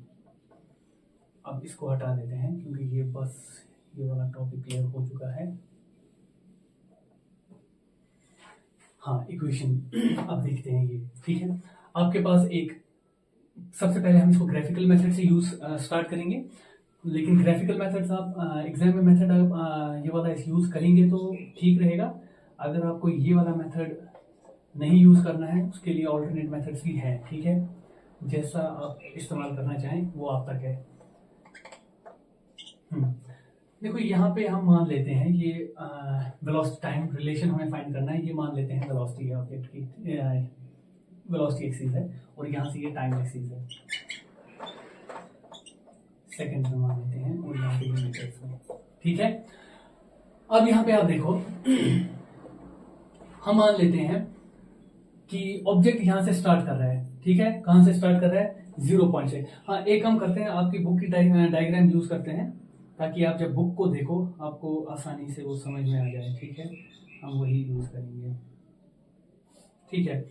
अब इसको हटा देते हैं क्योंकि ये बस ये वाला टॉपिक क्लियर हो चुका है। हाँ, इक्वेशन अब देखते हैं ये, ठीक है। आपके पास एक, सबसे पहले हम इसको ग्राफिकल मेथड से यूज स्टार्ट करेंगे, लेकिन ग्राफिकल मेथड्स आप एग्जाम में मेथड ये वाला यूज करेंगे तो ठीक रहेगा। अगर आपको ये वाला मेथड नहीं यूज करना है उसके लिए ऑल्टरनेट मेथड्स भी हैं, ठीक है, जैसा आप इस्तेमाल करना चाहें वो आप तक है। देखो यहाँ पे हम मान लेते हैं ये वेलोसिटी टाइम रिलेशन हमें फाइंड करना है, ये मान लेते हैं वेलोसिटी है ऑब्जेक्ट की, वेलोसिटी एक्सिस है, और यहाँ से ये टाइम एक्सिस है। सेकेंड्स में मान लेते हैं और यहाँ पे मीटर्स में, ठीक है। अब यहाँ पे आप देखो, हम मान लेते हैं कि ऑब्जेक्ट यहां से स्टार्ट कर रहा है, ठीक है। कहां से स्टार्ट कर रहा है? 0 पॉइंट से। हाँ, एक हम करते हैं, आपकी बुक की डायग्राम यूज करते हैं ताकि आप जब बुक को देखो आपको आसानी से वो समझ में आ जाए, ठीक है। हम वही यूज करेंगे, ठीक है।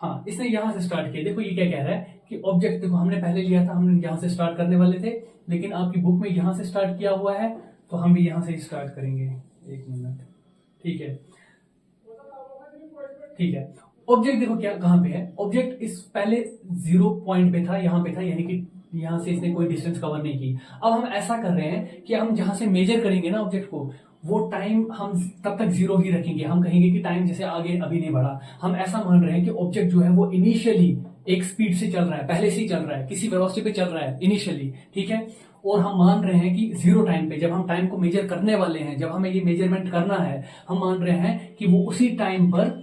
हाँ, इसने यहां से स्टार्ट किया। देखो ये क्या कह रहा है कि ऑब्जेक्ट, देखो हमने पहले लिया था, हम यहां से स्टार्ट करने वाले थे, लेकिन आपकी बुक में यहां से स्टार्ट किया हुआ है, तो हम भी यहां से ही स्टार्ट करेंगे। एक मिनट, ठीक है, ठीक है। ऑब्जेक्ट देखो क्या कहां पे है, ऑब्जेक्ट इस पहले 0 पॉइंट पे था, यहां पे था, यानी कि यहां से इसने कोई डिस्टेंस कवर नहीं की। अब हम ऐसा कर रहे हैं कि हम जहां से मेजर करेंगे ना ऑब्जेक्ट को, वो टाइम हम तब तक 0 ही रखेंगे। हम कहेंगे कि टाइम जैसे आगे अभी नहीं बढ़ा। हम ऐसा मान रहे हैं कि ऑब्जेक्ट जो है वो इनिशियली एक स्पीड से चल रहा है, पहले से ही चल रहा है, किसी वेलोसिटी पे चल रहा है इनिशियली, ठीक है। और हम मान रहे हैं कि 0 टाइम पे, जब हम टाइम को मेजर करने वाले हैं, जब हमें ये मेजरमेंट करना है, हम मान रहे हैं कि वो उसी टाइम पर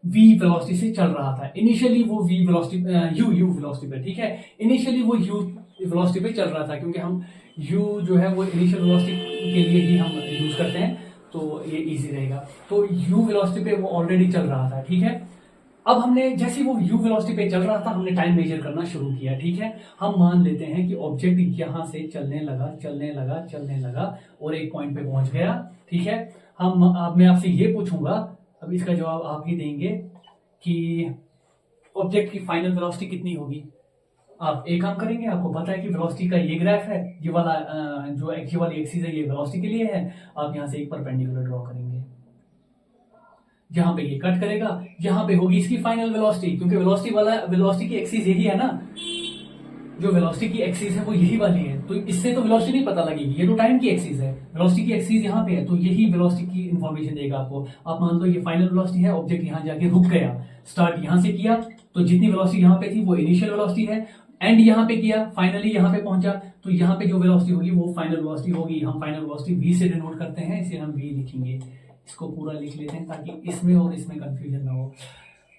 v वेलोसिटी से चल रहा था। इनिशियली वो v वेलोसिटी u वेलोसिटी पे, ठीक है। इनिशियली वो u वेलोसिटी पे चल रहा था, क्योंकि हम u जो है वो इनिशियल वेलोसिटी के लिए ही हम यूज करते हैं, तो ये इजी रहेगा। तो u वेलोसिटी पे वो ऑलरेडी चल रहा था, ठीक है। अब हमने जैसे वो u वेलोसिटी पे चल रहा था, हमने टाइम मेजर करना शुरू किया, ठीक है। हम मान लेते हैं कि ऑब्जेक्ट यहां से चलने लगा, चलने लगा, चलने लगा और एक पॉइंट पे पहुंच गया, ठीक है। अब मैं आपसे ये पूछूंगा, अब इसका जवाब आप ही देंगे कि ऑब्जेक्ट की फाइनल वेलोसिटी कितनी होगी। आप एक काम करेंगे, आपको पता है कि वेलोसिटी का ये ग्राफ है, ये वाला जो ये वाली एक्सिस है, ये वेलोसिटी के लिए है। आप यहां से एक परपेंडिकुलर ड्रॉ करेंगे, जहां पे ये कट करेगा, यहां पे होगी इसकी फाइनल वेलोसिटी, क्योंकि वेलोसिटी की एक्सिस यही है ना, जो वेलोसिटी की एक्सिस है वो यही वाली है। तो इससे तो वेलोसिटी नहीं पता लगेगी, ये तो टाइम की एक्सिस है। वेलोसिटी की एक्सिस यहाँ पे है, तो यही वेलोसिटी की इंफॉर्मेशन देगा आपको। आप मान लो ये फाइनल वेलोसिटी है, ऑब्जेक्ट यहाँ जाके रुक गया, स्टार्ट यहाँ से किया, तो जितनी वेलोसिटी यहाँ पे थी वो इनिशियल वेलोसिटी है। एंड यहाँ पे किया, फाइनली यहाँ पे पहुंचा, तो यहाँ पे जो वेलोसिटी होगी वो फाइनल वेलोसिटी होगी। हम फाइनल वेलोसिटी v से डिनोट करते हैं, इसे हम v लिखेंगे। इसको पूरा लिख लेते हैं ताकि इसमें और इसमें कंफ्यूजन ना हो,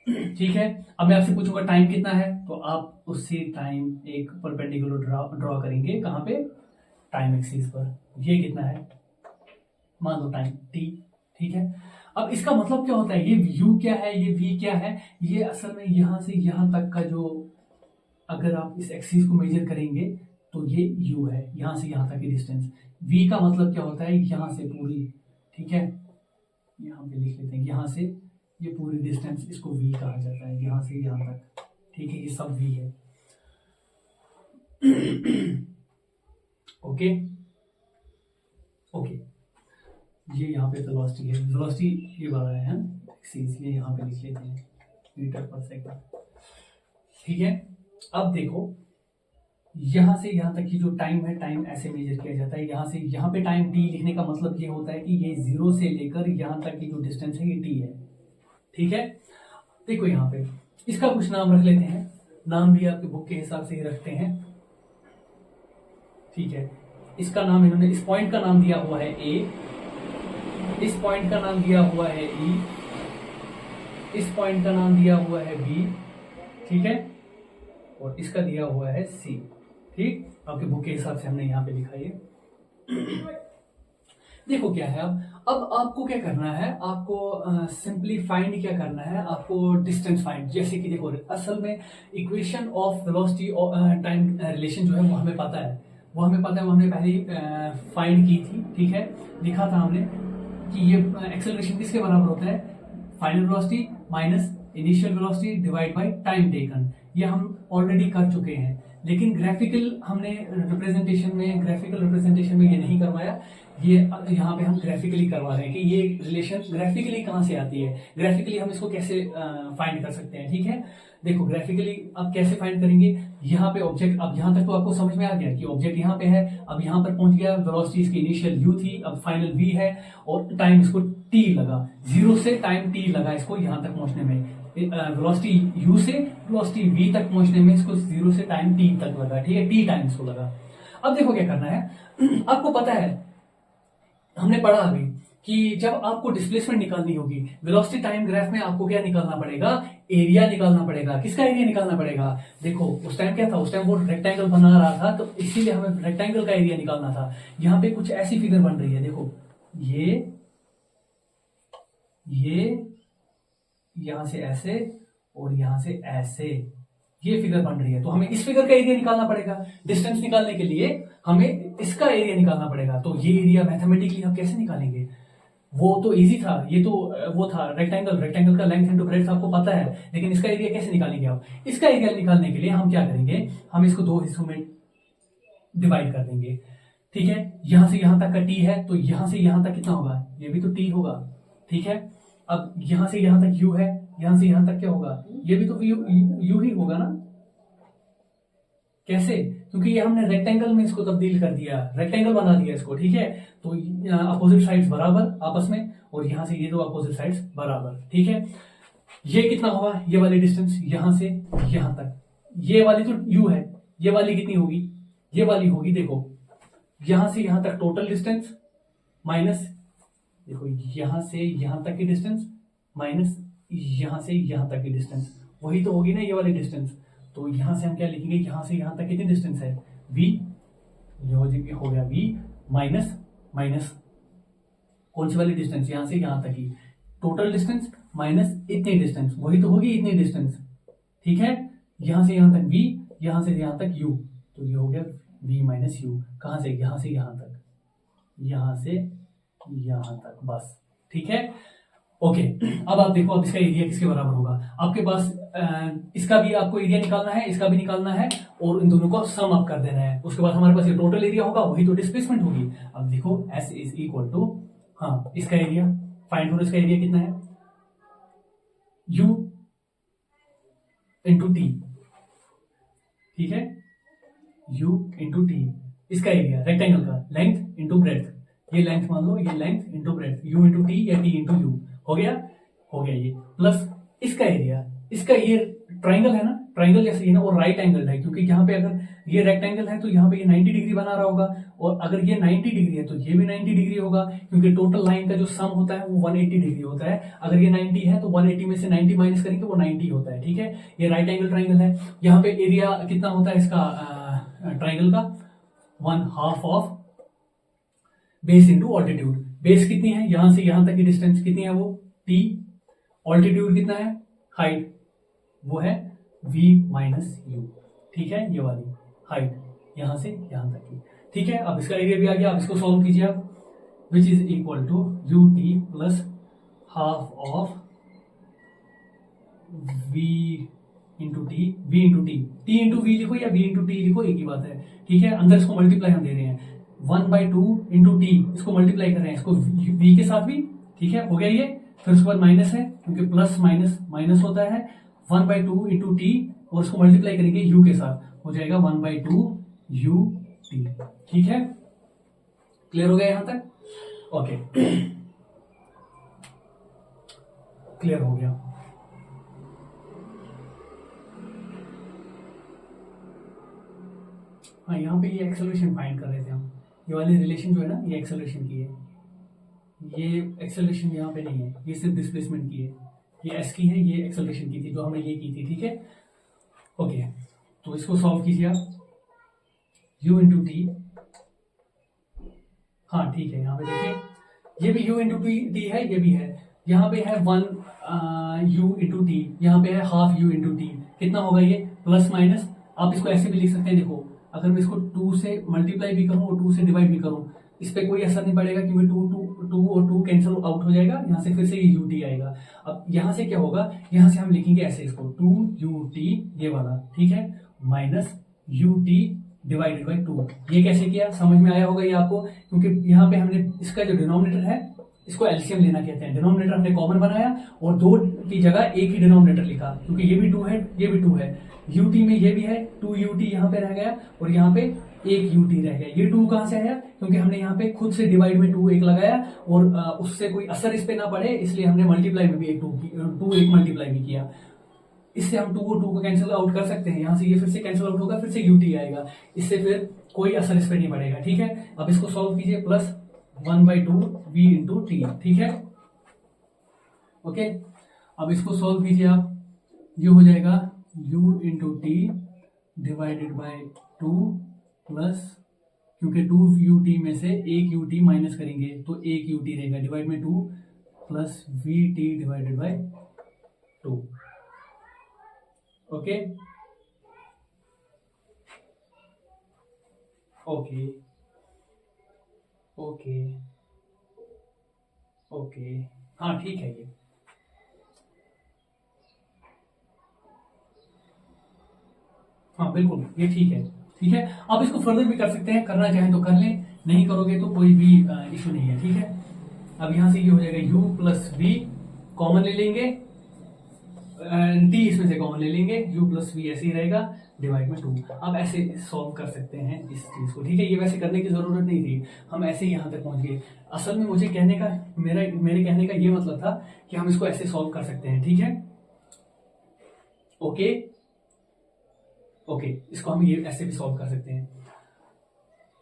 ठीक है। अब मैं आपसे पूछूंगा टाइम कितना है, तो आप उससे टाइम एक परपेंडिकुलर ड्रॉ करेंगे। कहां पे? टाइम एक्सिस पर। ये कितना है? मान लो टाइम t, ठीक है। अब इसका मतलब क्या होता है, ये u क्या है, ये v क्या है? ये असल में यहां से यहां तक का जो, अगर आप इस एक्सिस को मेजर करेंगे तो ये u है, यहां से यहां तक की डिस्टेंस। v का मतलब क्या होता है, यहां से पूरी, ठीक है, यहां पे लिख लेते हैं, यहां से ये पूरी डिस्टेंस, इसको v कहा जाता है, यहां से यहां तक, ठीक है। ये सब v है, ओके ओके। ये यहाँ पे वेलोसिटी है, वेलोसिटी ये वाला है एक्सिस, ये यहाँ पे लिख लेते हैं मीटर पर सेकंड, ठीक है। अब देखो यहां से यहां तक की जो टाइम है, टाइम ऐसे मेजर किया जाता है। यहां से यहां पे टाइम t लिखने का मतलब ये होता है कि ये 0 से लेकर यहां तक की जो डिस्टेंस है ये t है, ठीक है। देखो यहाँ पे इसका कुछ नाम रख लेते हैं, नाम भी आपके बुक के हिसाब से ही रखते हैं, ठीक है। इसका नाम इन्होंने, इस पॉइंट का नाम दिया हुआ है a, इस पॉइंट का नाम दिया हुआ है e, इस पॉइंट का नाम दिया हुआ है b, ठीक है, और इसका दिया हुआ है c, ठीक। आपके बुक के हिसाब से हमने यहाँ पे लिखा है। देखो क्या है, अब आपको क्या करना है, आपको सिंपली फाइंड क्या करना है, आपको डिस्टेंस फाइंड। जैसे कि देखो असल में equation of velocity time relation जो है वो हमें पता है, वो हमने पहले ही फाइंड की थी, ठीक है। लिखा था हमने कि ये एक्सेलरेशन किसके बराबर होता है, final velocity minus initial velocity divide by time taken. ये हम ऑलरेडी कर चुके हैं, लेकिन ग्राफिकल रिप्रेजेंटेशन में ये नहीं करवाया। ये यहाँ पे हम ग्राफिकली करवा रहे हैं कि ये रिलेशन ग्राफिकली कहाँ से आती है, ग्राफिकली हम इसको कैसे फाइंड कर सकते हैं, ठीक है। देखो ग्राफिकली आप कैसे फाइंड करेंगे, यहाँ पे ऑब्जेक्ट, अब यहाँ तक तो आपको समझ में आ गया कि ऑब्जेक्ट यहाँ पे है, अब यहाँ पर पहुंच गया, वेलोसिटी इसकी इनिशियल u थी, अब फाइनल v है, और टाइम इसको t लगा, 0 से टाइम t लगा इसको यहाँ तक पहुंचने में। वेलोसिटी u से वेलोसिटी v तक पहुंचने में इसको 0 से टाइम t तक लगा, ठीक है, t टाइम इसको लगा। अब देखो क्या करना है, आपको पता है, हमने पढ़ा अभी कि जब आपको डिस्प्लेसमेंट निकालनी होगी वेलोसिटी टाइम ग्राफ में, आपको क्या निकालना पड़ेगा, एरिया निकालना पड़ेगा। किसका एरिया निकालना पड़ेगा, देखो उस टाइम क्या था, उस टाइम वो रेक्टेंगल बना रहा था, तो इसीलिए हमें रेक्टेंगल का एरिया निकालना था। यहाँ पे कुछ ऐसी फिगर बन रही है, देखो ये यहां से ऐसे और यहां से ऐसे ये फिगर बन रही है, तो हमें इस फिगर का एरिया निकालना पड़ेगा। डिस्टेंस निकालने के लिए हमें इसका एरिया निकालना पड़ेगा। तो ये एरिया मैथमेटिकली हम कैसे निकालेंगे, वो तो इजी था, ये तो वो था रेक्टेंगल का लेंथ इनटू ब्रेड्थ आपको पता है, लेकिन इसका एरिया कैसे निकालेंगे आप। इसका एरिया निकालने के लिए हम क्या करेंगे, हम इसको दो हिस्सों में डिवाइड कर देंगे, ठीक है। यहां से यहां तक का टी है, तो यहां से यहां तक कितना होगा, ये भी तो टी होगा, ठीक है। अब यहां से यहां तक यू है, यहां से यहां तक क्या होगा, ये भी तो यू ही होगा ना। कैसे, क्योंकि ये हमने रेक्टेंगल में इसको तब्दील कर दिया, रेक्टेंगल बना दिया इसको, ठीक है। तो अपोजिट साइड्स बराबर आपस में, और यहां से ये दो अपोजिट साइड्स बराबर, ठीक है। ये कितना होगा, ये वाली डिस्टेंस यहां से यहां तक, ये वाली तो यू है, ये वाली कितनी होगी, ये वाली होगी, देखो यहां से यहां तक टोटल डिस्टेंस माइनस, देखो यहां से यहां तक की डिस्टेंस माइनस यहां से यहां तक की डिस्टेंस, वही तो होगी ना ये वाली डिस्टेंस। तो यहां से हम क्या लिखेंगे, यहां से यहां तक कितनी डिस्टेंस है, v, ये हो गया v माइनस माइनस कौन सी वाली डिस्टेंस, यहां से यहां तक की टोटल डिस्टेंस माइनस इतनी डिस्टेंस, वही तो होगी इतनी डिस्टेंस, ठीक है। यहां से यहां तक v, यहां से यहां तक u, तो ये हो गया v माइनस यू, कहां से यहां तक, यहां से यहां तक, बस, ठीक है। ओके, अब आप देखो, अब इसका एरिया किसके बराबर होगा, आपके पास इसका भी आपको एरिया निकालना है, इसका भी निकालना है, और इन दोनों को सम अप कर देना है। उसके बाद हमारे पास ये टोटल एरिया होगा, वही तो डिस्प्लेसमेंट होगी। अब देखो S इज इक्वल टू, हाँ इसका एरिया फाइंड करो, इसका एरिया कितना है, U इंटू टी, ठीक है, U इंटू टी, इसका एरिया रेक्टेंगल का लेंथ इंटू ब्रेड्थ, ये लेंथ मान लो, ये length into breadth, U into T या T इंटू यू, हो गया ये, प्लस इसका एरिया, इसका ये ट्राइंगल है ना, ट्राइंगल जैसे ये ना, और राइट एंगल है, क्योंकि यहाँ पे अगर ये रेक्टेंगल है तो यहाँ पे ये 90 डिग्री बना रहा होगा, और अगर ये 90 डिग्री है तो ये भी 90 डिग्री होगा, क्योंकि टोटल लाइन का जो सम होता है वो 180 डिग्री होता है। अगर ये 90 है तो 180 में से 90 माइनस करेंगे, वो 90 होता है, ठीक है। ये राइट एंगल ट्राइंगल है। यहाँ पे एरिया कितना होता है इसका ट्राइंगल का, 1/2 of base into altitude. Base कितनी है, यहां से यहां तक की डिस्टेंस कितनी है, वो t, ऑल्टीट्यूड कितना है, हाइट, वो है v माइनस यू, ठीक है, ये वाली हाइट यहां से यहां तक की, ठीक है। अब इसका एरिया भी आ गया, अब इसको सॉल्व कीजिए आप, which is equal to u t plus half of v into t, v into t, t into v लिखो या v इंटू टी लिखो, एक ही बात है, ठीक है। अंदर इसको मल्टीप्लाई हम दे रहे हैं, 1/2 इंटू टी, इसको मल्टीप्लाई कर रहे हैं, इसको v के साथ भी, ठीक है, हो गया ये। फिर उसके बाद माइनस है, क्योंकि प्लस माइनस माइनस होता है, 1/2 इंटू टी, और उसको मल्टीप्लाई करेंगे u के साथ, हो जाएगा 1/2 u टी, ठीक है। क्लियर हो गया यहां तक, ओके क्लियर हो गया। हाँ, यहाँ पे ये एक्सेलरेशन फाइंड कर रहे थे हम, ये वाली रिलेशन जो है ना, ये एक्सेलरेशन की है, ये एक्सेलरेशन यहाँ पे नहीं है, ये सिर्फ डिस्प्लेसमेंट की है, ये एस की है, ये एक्सेलरेशन की थी जो हमने ये की थी, ठीक है। ओके, तो इसको सॉल्व कीजिए आप, u इंटू टी, हाँ ठीक है, यहाँ पे देखिए ये भी u इंटू टी है, ये भी है, यहाँ पे है 1 u इंटू टी, यहाँ पे है हाफ u इंटू टी, कितना होगा ये, प्लस माइनस। आप इसको ऐसे भी लिख सकते हैं, देखो अगर मैं इसको 2 से मल्टीप्लाई भी करूं और 2 से डिवाइड भी करूं, इस पे कोई असर नहीं पड़ेगा, क्योंकि 2 और 2 कैंसिल आउट हो जाएगा, यहाँ से फिर से ये ut आएगा। अब यहाँ से क्या होगा, यहाँ से हम लिखेंगे ऐसे इसको 2ut ये वाला, ठीक है, माइनस ut डिवाइडेड बाई 2। ये कैसे किया, समझ में आया होगा ये आपको, क्योंकि यहाँ पे हमने इसका जो डिनोमिनेटर है इसको एलसीएम लेना कहते हैं, डिनोमिनेटर हमने कॉमन बनाया और 2 की जगह एक ही डिनोमिनेटर लिखा, क्योंकि ये भी 2 है, ये भी 2 है, ut में ये भी है, 2ut यहाँ पे रह गया और यहाँ पे एक ut रह गया। ये 2 कहाँ से आया, क्योंकि हमने यहाँ पे खुद से डिवाइड में 2 एक लगाया और उससे कोई असर इस पे ना पड़े, इसलिए हमने मल्टीप्लाई में भी एक 2 एक मल्टीप्लाई भी किया। इससे हम 2 और 2 को कैंसिल आउट कर सकते हैं, यहाँ से ये फिर से कैंसिल आउट होगा, फिर से ut आएगा, इससे फिर कोई असर इस पे नहीं पड़ेगा, ठीक है। अब इसको सॉल्व कीजिए, प्लस 1/2 v इंटू टी, ठीक है। ओके, अब इसको सॉल्व कीजिए आप, ये हो जाएगा u into T divided by 2 plus, क्योंकि 2ut में से 1ut माइनस करेंगे तो 1ut रहेगा, डिवाइड में 2 plus vt divided by 2। Okay okay okay okay, हाँ ठीक है ये। हाँ बिल्कुल ये ठीक है, ठीक है। आप इसको फर्दर भी कर सकते हैं, करना चाहें तो कर लें, नहीं करोगे तो कोई भी इशू नहीं है, ठीक है। अब यहां से ये हो जाएगा u प्लस वी कॉमन ले लेंगे, टी इसमें से कॉमन ले लेंगे, u प्लस वी ऐसे ही रहेगा, डिवाइड में 2। आप ऐसे सॉल्व कर सकते हैं इस चीज को, ठीक है। ये वैसे करने की जरूरत नहीं थी, हम ऐसे ही यहाँ तक पहुंच गए। असल में मुझे कहने का, मेरे कहने का ये मतलब था कि हम इसको ऐसे सॉल्व कर सकते हैं, ठीक है। ओके ओके, इसको हम ये ऐसे भी सॉल्व कर सकते हैं,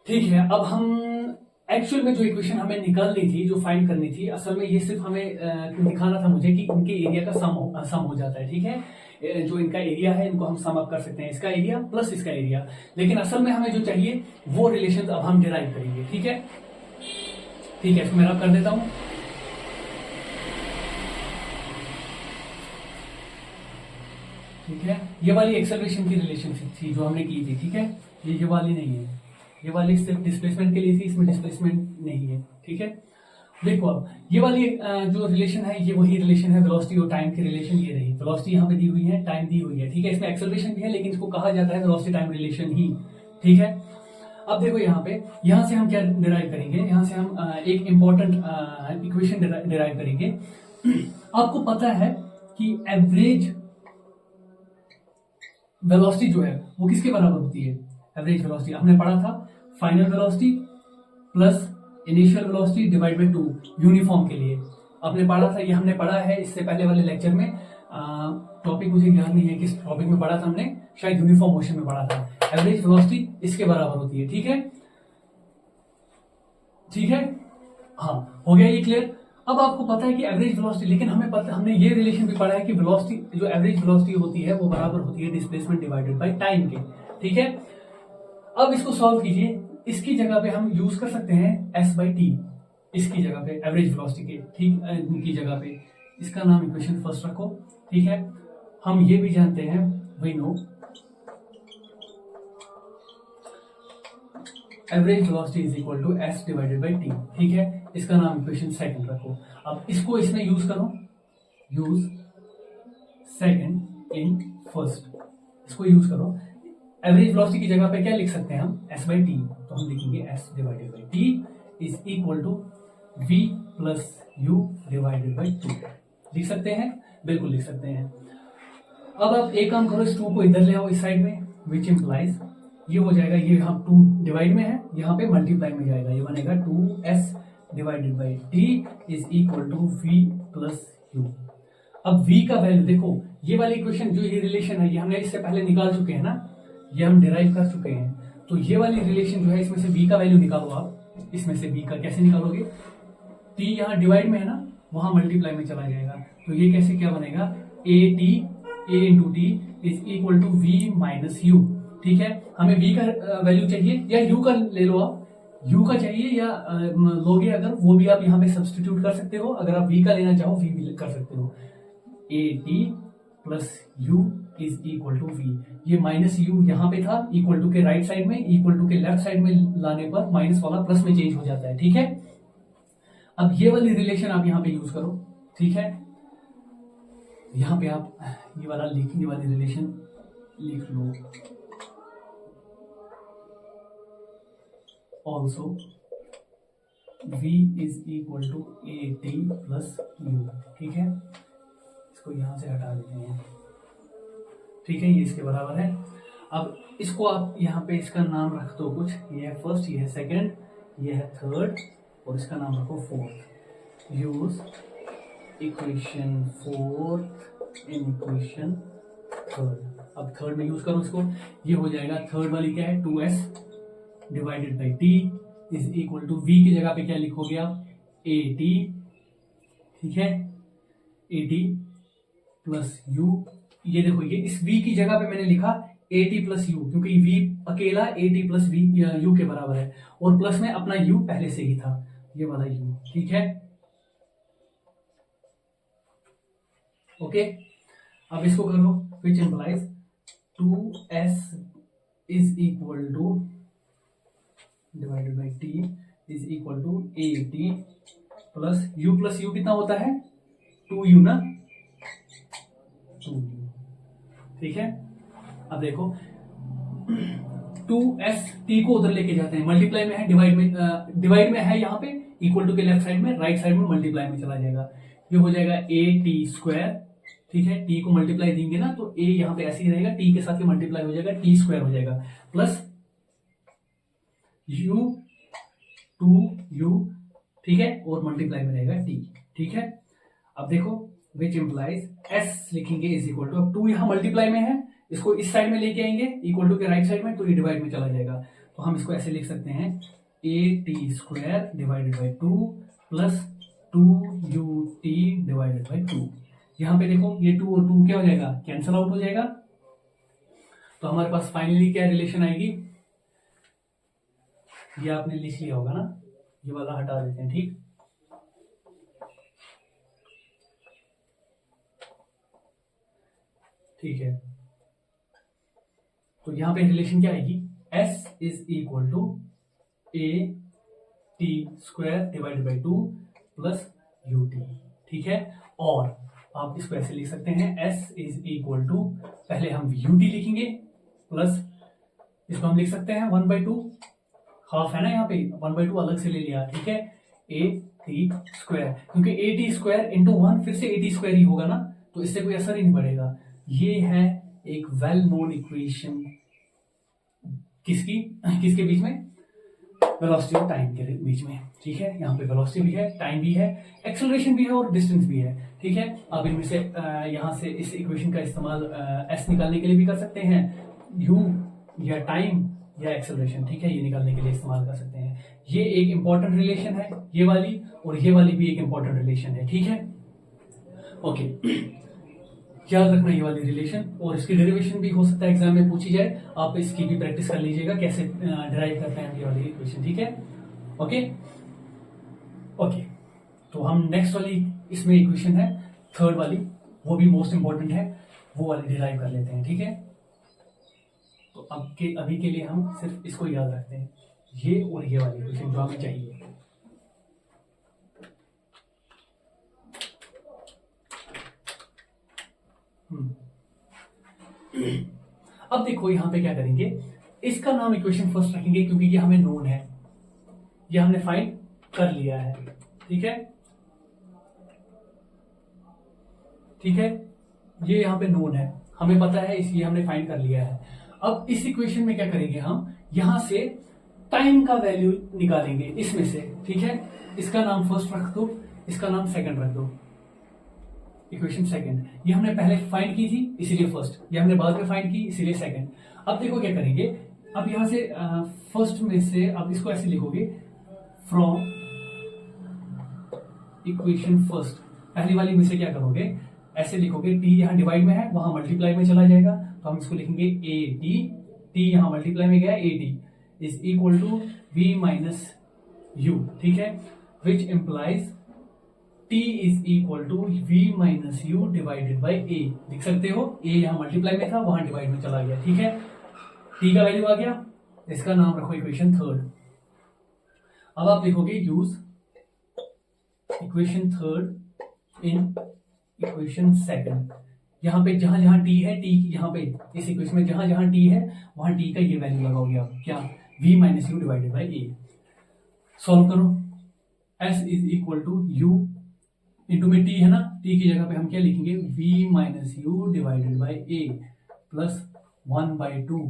ठीक है। अब हम एक्चुअल में जो इक्वेशन हमें निकालनी थी, जो फाइंड करनी थी, असल में ये सिर्फ हमें दिखाना था मुझे कि इनके एरिया का सम हो जाता है, ठीक है। जो इनका एरिया है इनको हम सम अप कर सकते हैं, इसका एरिया प्लस इसका एरिया। लेकिन असल में हमें जो चाहिए वो रिलेशन अब हम डिराइव करेंगे, ठीक है। ठीक है, इसको मैं रब कर देता हूं। ठीक है, ये वाली एक्सेलरेशन की रिलेशनशिप थी जो हमने की थी, ठीक है। ये वाली नहीं है, ये वाली सिर्फ डिस्प्लेसमेंट के लिए थी, इसमें डिस्प्लेसमेंट नहीं है, ठीक है। देखो अब ये वाली जो रिलेशन है ये वही रिलेशन है वेलोसिटी और टाइम की रिलेशन, ये रही। वेलोसिटी यहाँ पे दी हुई है, टाइम दी हुई है, ठीक है। इसमें एक्सेलरेशन भी है लेकिन इसको कहा जाता है वेलोसिटी टाइम रिलेशन ही, ठीक है। अब देखो यहाँ पे, यहाँ से हम क्या डिराइव करेंगे, यहाँ से हम एक इंपॉर्टेंट इक्वेशन डिराइव करेंगे। आपको पता है कि एवरेज वेलोसिटी जो है वो किसके बराबर होती है? एवरेज वेलोसिटी हमने पढ़ा था, final velocity plus initial velocity divide by 2 uniform के लिए आपने पढ़ा था। ये हमने पढ़ा है इससे पहले वाले लेक्चर में, टॉपिक मुझे याद नहीं है किस टॉपिक में पढ़ा था हमने, शायद यूनिफॉर्म मोशन में पढ़ा था। एवरेज वेलोसिटी इसके बराबर होती है, ठीक है, ठीक है। हाँ, हो गया ये क्लियर। अब आपको पता है कि एवरेज वेलोसिटी, लेकिन हमें पता, हमने ये रिलेशन भी पढ़ा है कि वेलोसिटी, जो एवरेज वेलोसिटी होती है वो बराबर होती है डिस्प्लेसमेंट डिवाइडेड बाय टाइम के, ठीक है। अब इसको सॉल्व कीजिए, इसकी जगह पे हम यूज कर सकते हैं s बाई टी, इसकी जगह पे एवरेज वेलोसिटी के, ठीक की जगह पे इसका नाम इक्वेशन फर्स्ट रखो, ठीक है। हम ये भी जानते हैं, we know average velocity is equal to s divided by t, ठीक है। इसका नाम इक्वेशन सेकंड रखो। अब इसको इसमें यूज करो, यूज सेकंड इन फर्स्ट, इसको यूज करो। एवरेज वेलोसिटी की जगह पे क्या लिख सकते हैं हम, s बाई टी, तो हम लिखेंगे s divided by t is equal to v plus u divided by 2। लिख सकते हैं, बिल्कुल लिख सकते हैं। अब आप एक काम करो, इस 2 को इधर ले आओ इस साइड में, विच इम्प्लाइज ये हो जाएगा, ये यहाँ 2 डिवाइड में है, यहाँ पे मल्टीप्लाई में जाएगा, ये बनेगा 2s divided by t is equal to v plus u। अब v का वैल्यू देखो, ये वाली इक्वेशन जो ये रिलेशन है ये हमने इससे पहले निकाल चुके हैं ना, ये हम डिराइव कर चुके हैं। तो ये वाली रिलेशन जो है इसमें से v का वैल्यू निकालो आप, इसमें से v का कैसे निकालोगे, t यहाँ डिवाइड में है ना, वहां मल्टीप्लाई में चला जाएगा, तो ये कैसे क्या बनेगा, a into t is equal to v minus u, ठीक है। हमें v का वैल्यू चाहिए या u का ले लो आप, u का चाहिए या लोगे अगर, वो भी आप यहाँ पे सब्सटीट्यूट कर सकते हो। अगर आप v का लेना चाहो v भी कर सकते हो, a t plus u is equal to v। ये माइनस u यहाँ पे था, इक्वल टू के राइट साइड में, इक्वल टू के लेफ्ट साइड में लाने पर माइनस वाला प्लस में चेंज हो जाता है, ठीक है। अब ये वाली रिलेशन आप यहाँ पे यूज करो, ठीक है। यहाँ पे आप ये वाली रिलेशन लिख लो, also v is equal to a t plus u, ठीक है। इसको यहां से हटा देते हैं, ठीक है, ये इसके बराबर है। अब इसको आप यहाँ पे इसका नाम रख दो कुछ, ये है फर्स्ट, ये है सेकंड, ये है थर्ड, और इसका नाम रखो fourth. Use equation fourth in equation third. अब थर्ड में यूज करो इसको, ये हो जाएगा, थर्ड वाली क्या है, 2s divided by t is equal to v की जगह पे क्या लिखोगे आप, ए टी, ठीक है, ए टी प्लस यू। ये देखो, ये इस v की जगह पे मैंने लिखा ए टी प्लस यू, क्योंकि v अकेला a t plus v u के बराबर है, और प्लस में अपना u पहले से ही था, ये वाला u, ठीक है। ओके, अब इसको करो, which implies 2s is equal to divided by t is equal to a t plus u कितना होता है 2u ना, 2u, ठीक है। अब देखो 2s t को उधर लेके जाते हैं, मल्टीप्लाई में है, डिवाइड में है यहाँ पे, इक्वल टू के लेफ्ट साइड में, राइट साइड में मल्टीप्लाई में चला जाएगा, ये हो जाएगा ए टी स्क्वायर, ठीक है। टी को मल्टीप्लाई देंगे ना तो ए यहाँ पे ऐसे ही रहेगा, टी के साथ मल्टीप्लाई हो जाएगा, टी स्क्वायर हो जाएगा, प्लस यू 2u, ठीक है, और मल्टीप्लाई में रहेगा टी, ठीक है। अब देखो विच इंप्लाइज s लिखेंगे इज इक्वल टू, अब 2 यहाँ मल्टीप्लाई में है, इसको इस साइड में लेके आएंगे इक्वल टू के राइट साइड में, तो ये डिवाइड में चला जाएगा, तो हम इसको ऐसे लिख सकते हैं ए t square divided by 2 plus 2ut divided by 2। यहाँ पे देखो ये 2 और 2 क्या हो जाएगा, कैंसल आउट हो जाएगा, तो हमारे पास फाइनली क्या रिलेशन आएगी, ये आपने लिख लिया होगा ना, ये वाला हटा देते हैं, ठीक। ठीक है, तो यहां पे रिलेशन क्या आएगी, s is equal to a t square divided by 2 plus u t, ठीक है। और आप इसको ऐसे लिख सकते हैं, s इज इक्वल टू, पहले हम यू टी लिखेंगे, प्लस इसको हम लिख सकते हैं 1/2, हाफ है ना यहाँ पे, 1/2 अलग से ले लिया, ठीक है, ए टी स्क्वायर, क्योंकि ए टी स्क्वायर इंटू 1 फिर से ए टी स्क्वायर ही होगा ना, तो इससे कोई असर ही नहीं पड़ेगा। ये है एक वेल नोन इक्वेशन, किसके बीच में, वेलोसिटी और टाइम के बीच में, ठीक है। यहाँ पे वेलोसिटी भी है, टाइम भी है, एक्सेलरेशन भी है और डिस्टेंस भी है, ठीक है। अब इनमें से यहाँ से इस इक्वेशन का इस्तेमाल एस निकालने के लिए भी कर सकते हैं, यू या टाइम या एक्सेलरेशन, ठीक है, ये निकालने के लिए इस्तेमाल कर सकते हैं। ये एक इंपॉर्टेंट रिलेशन है ये वाली, और ये वाली भी एक इंपॉर्टेंट रिलेशन है, ठीक है। ओके, याद रखना ये वाली रिलेशन, और इसकी डेरिवेशन भी हो सकता है एग्जाम में पूछी जाए, आप इसकी भी प्रैक्टिस कर लीजिएगा कैसे डिराइव करते हैं ये वाली इक्वेशन, ठीक है। ओके ओके, तो हम नेक्स्ट वाली इसमें इक्वेशन है थर्ड वाली, वो भी मोस्ट इंपॉर्टेंट है, वो वाली डिराइव कर लेते हैं, ठीक है। तो अभी के लिए हम सिर्फ इसको याद रखते हैं, ये और ये वाली इक्वेशन जो हमें चाहिए। अब देखो यहां पे क्या करेंगे, इसका नाम इक्वेशन फर्स्ट रखेंगे, क्योंकि ये हमें नोन है, ये हमने फाइंड कर लिया है, ठीक है, ठीक है, ये यहां पे नोन है, हमें पता है, इसलिए हमने फाइंड कर लिया है। अब इस इक्वेशन में क्या करेंगे, हम यहां से टाइम का वैल्यू निकालेंगे इसमें से, ठीक है। इसका नाम फर्स्ट रख दो, इसका नाम सेकंड रख दो, इक्वेशन सेकंड, ये हमने पहले फाइंड की थी इसीलिए फर्स्ट, ये हमने बाद में फाइंड की इसीलिए सेकंड। अब देखो क्या करेंगे, अब यहां से फर्स्ट में से अब इसको ऐसे लिखोगे, फ्रॉम इक्वेशन फर्स्ट, पहली वाली में से क्या करोगे, ऐसे लिखोगे, टी यहाँ डिवाइड में है, वहां मल्टीप्लाई में चला जाएगा, तो हम इसको लिखेंगे ए टी, टी यहाँ मल्टीप्लाई में गया, a t is equal to v minus u, ठीक है, which implies t is equal to v minus u divided by a, लिख सकते हो, a यहाँ मल्टीप्लाई में था, वहां डिवाइड में चला गया, ठीक है। t का वैल्यू आ गया, इसका नाम रखो इक्वेशन थर्ड। अब आप लिखोगे use equation third in equation second, यहाँ पे जहां जहां t है, t यहाँ पे इस इक्वेशन में जहां जहां t है वहां t का ये वैल्यू लगाओगे आप, क्या, v minus u divided by a. Solve करो, s is equal to u into में t है ना, t की जगह पे हम क्या लिखेंगे, v minus u divided by a plus 1/2,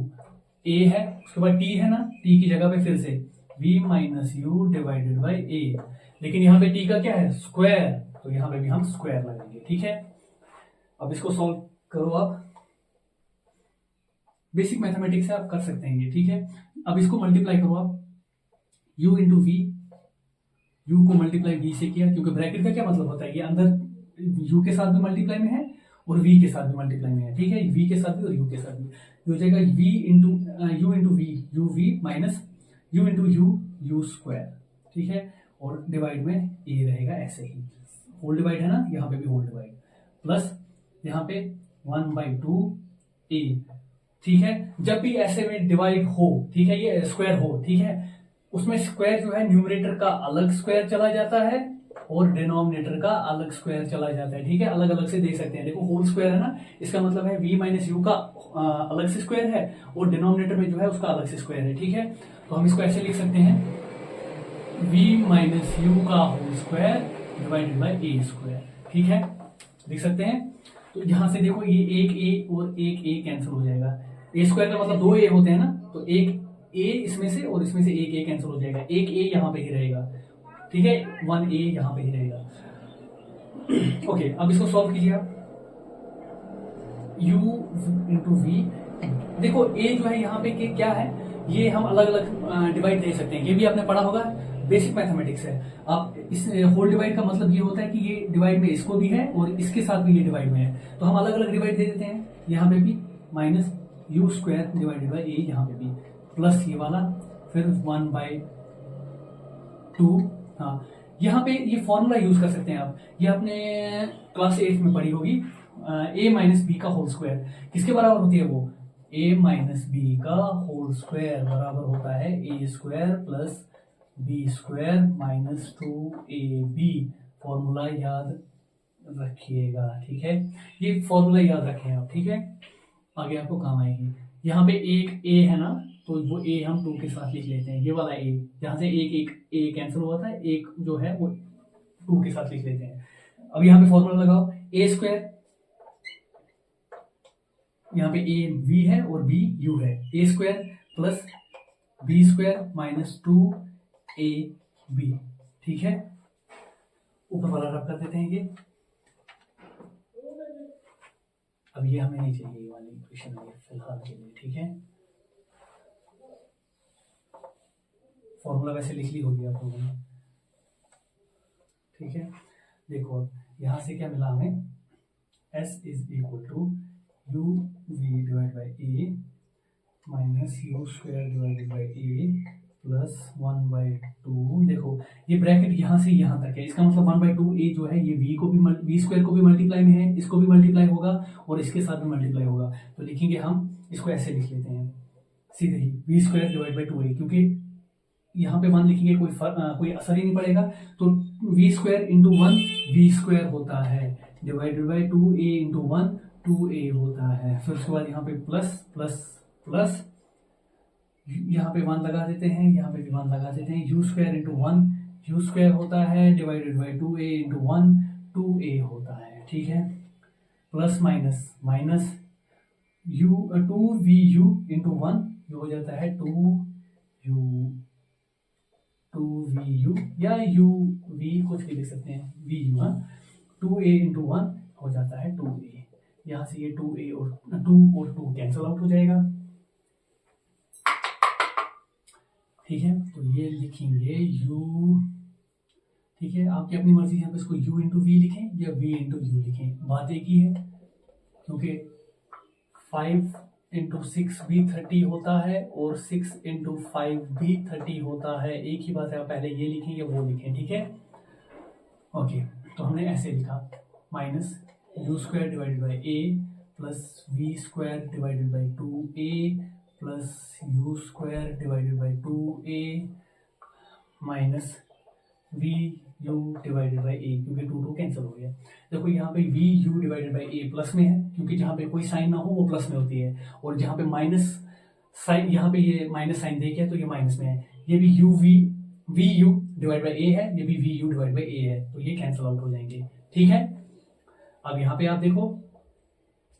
a है, उसके बाद t है ना, t की जगह पे फिर से v minus u divided by a, लेकिन यहाँ पे t का क्या है, स्क्वायर, तो यहाँ पे भी हम स्क्वायर लगाएंगे, ठीक है। अब इसको सॉल्व करो आप, बेसिक मैथमेटिक्स से आप कर सकते हैं ये, ठीक है। अब इसको मल्टीप्लाई करो आप, u इंटू वी, u को मल्टीप्लाई v से किया, क्योंकि ब्रैकेट का क्या मतलब होता है, ये अंदर u के साथ भी मल्टीप्लाई में है और v के साथ भी मल्टीप्लाई में है, ठीक है, v के साथ भी और u के साथ भी। हो जाएगा v into u into v, u v minus u into u square, ठीक है, और डिवाइड में a रहेगा ऐसे ही, होल डिवाइड है ना, यहाँ पे भी होल डिवाइड, प्लस यहाँ पे 1/2a, ठीक है। जब भी ऐसे में डिवाइड हो, ठीक है, ये स्क्वायर हो, ठीक है, उसमें स्क्वायर जो है न्यूमरेटर का अलग स्क्वायर चला जाता है और डिनोमिनेटर का अलग स्क्वायर चला जाता है, ठीक है, अलग अलग से देख सकते हैं। देखो होल स्क्वायर है ना, इसका मतलब है v माइनस यू का अलग से स्क्वायर है और डिनोमिनेटर में जो है उसका अलग से स्क्वायर है, ठीक है। तो हम इसको ऐसे लिख सकते हैं v माइनस यू का whole square divided by a square, ठीक है, लिख सकते हैं। तो यहां से देखो ये एक a और एक a कैंसिल हो जाएगा, ए स्क्वायर का मतलब 2 a होते हैं ना, तो एक a इसमें से और इसमें से एक a कैंसिल हो जाएगा, एक a यहाँ पे ही रहेगा, ठीक है, 1a यहाँ पे ही रहेगा। ओके, अब इसको सॉल्व कीजिए आप, u इंटू वी, देखो a जो है यहाँ पे क्या है, ये हम अलग अलग डिवाइड दे सकते हैं, ये भी आपने पढ़ा होगा, बेसिक मैथमेटिक्स है। आप इस होल डिवाइड का मतलब ये होता है कि ये डिवाइड में इसको भी है और इसके साथ भी ये डिवाइड में है, तो हम अलग अलग डिवाइड दे देते हैं, यहाँ पे भी minus u square divided by a, यहाँ पे भी प्लस ये वाला, फिर 1/2। हाँ, यहाँ पे ये फॉर्मूला यूज कर सकते हैं आप, ये आपने क्लास 8 में पढ़ी होगी, a माइनस बी का होल स्क्वायर किसके बराबर होती है, वो a माइनस बी का होल स्क्वायर बराबर होता है a square plus b square minus 2ab। Formula याद रखिएगा, ठीक है, ये फॉर्मूला याद रखें आप, ठीक है, आगे आपको काम आएगी। यहाँ पे एक a है ना, तो वो a हम 2 के साथ लिख लेते हैं, ये वाला a, जहां से एक a कैंसिल हुआ था, एक जो है वो 2 के साथ लिख लेते हैं। अब यहाँ पे फॉर्मूला लगाओ, a स्क्वायर, यहाँ पे a v है और b u है, a square plus b square minus 2ab, ठीक है, ऊपर वाला रब कर देते हैं ये। अब ये हमें नहीं चाहिए, ये वाली इक्वेशन है फिलहाल के लिए, ठीक है, फॉर्मूला वैसे लिख ली होगी आप लोगों ने, ठीक है। देखो यहां से क्या मिला हमें, s is equal to u v divide by a minus u square divided by a plus 1/2। देखो ये ब्रैकेट यहाँ से यहाँ तक है, इसका मतलब 1/2a जो है ये v स्क्वायर को भी मल्टीप्लाई में है, इसको भी मल्टीप्लाई होगा और इसके साथ भी मल्टीप्लाई होगा, तो लिखेंगे हम इसको ऐसे लिख लेते हैं सीधे ही, v square divide by 2a, क्योंकि यहाँ पे 1 लिखेंगे कोई असर ही नहीं पड़ेगा, तो v square into 1 v square होता है divided by 2a into 1 2a होता है, फिर उसके बाद यहाँ पे प्लस प्लस प्लस, यहाँ पे 1 लगा देते हैं, यहाँ पे भी 1 लगा देते हैं, u square into 1 u square होता है divided by 2a into 1 2a होता है, ठीक है, plus minus minus 2vu into 1, ये हो जाता है 2vu या uv कुछ भी लिख सकते हैं, vu, 2a इंटू 1 हो जाता है 2a, यहाँ से ये 2a और 2 कैंसिल आउट हो जाएगा, ठीक है। तो ये लिखेंगे u, ठीक है, आपकी अपनी मर्जी, यहाँ पे इसको u इंटू वी लिखें या v इंटू यू लिखें, बात एक ही है, क्योंकि 5 इंटू 6 भी 30 होता है और 6 इंटू 5 भी 30 होता है, एक ही बात है, आप पहले ये लिखें या वो लिखें, ठीक है। ओके, तो हमने ऐसे लिखा minus u square divided by a plus v square divided by 2a plus u square divided by 2a minus v u divided by a, क्योंकि 2 कैंसिल हो गया। देखो यहाँ पे v u divided by a plus में है, क्योंकि जहाँ पे कोई साइन ना हो वो प्लस में होती है, और जहाँ पे माइनस साइन, यहाँ पे ये माइनस साइन देखिए तो ये माइनस में है, ये भी वी यू डिवाइड बाई ए है, ये भी वी यू डिवाइड बाई ए है, तो ये कैंसिल आउट हो जाएंगे, ठीक है। अब यहाँ पे आप देखो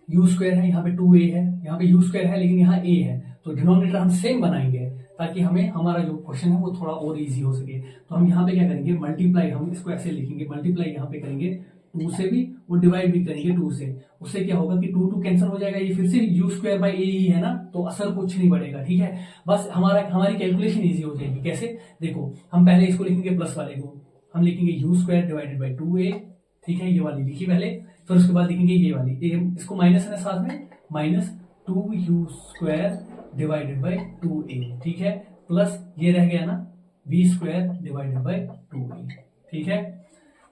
यू स्क्वायर है, यहाँ पे 2a है, यहाँ पे यू स्क्वायर है लेकिन यहाँ a है, तो डिनोमिनेटर हम सेम बनाएंगे ताकि हमें हमारा जो क्वेश्चन है वो थोड़ा और इजी हो सके। तो हम यहाँ पे क्या करेंगे, मल्टीप्लाई, हम इसको ऐसे लिखेंगे, मल्टीप्लाई यहाँ पे करेंगे 2 से भी और डिवाइड भी करेंगे 2 से, उससे क्या होगा कि 2 कैंसिल हो जाएगा, ये फिर से यू स्क्वायर बाई ए ही है ना, तो असर कुछ नहीं बढ़ेगा, ठीक है, बस हमारी कैलकुलेशन इजी हो जाएगी। कैसे, देखो हम पहले इसको लिखेंगे प्लस वाले को, हम लिखेंगे you square divided by 2a, ठीक है, ये वाली लिखी पहले, फिर उसके बाद लिखेंगे ये वाली, इसको माइनस है ना साथ में, minus 2u square divided by 2a, ठीक है, प्लस ये रह गया ना v square divided by 2a, ठीक है,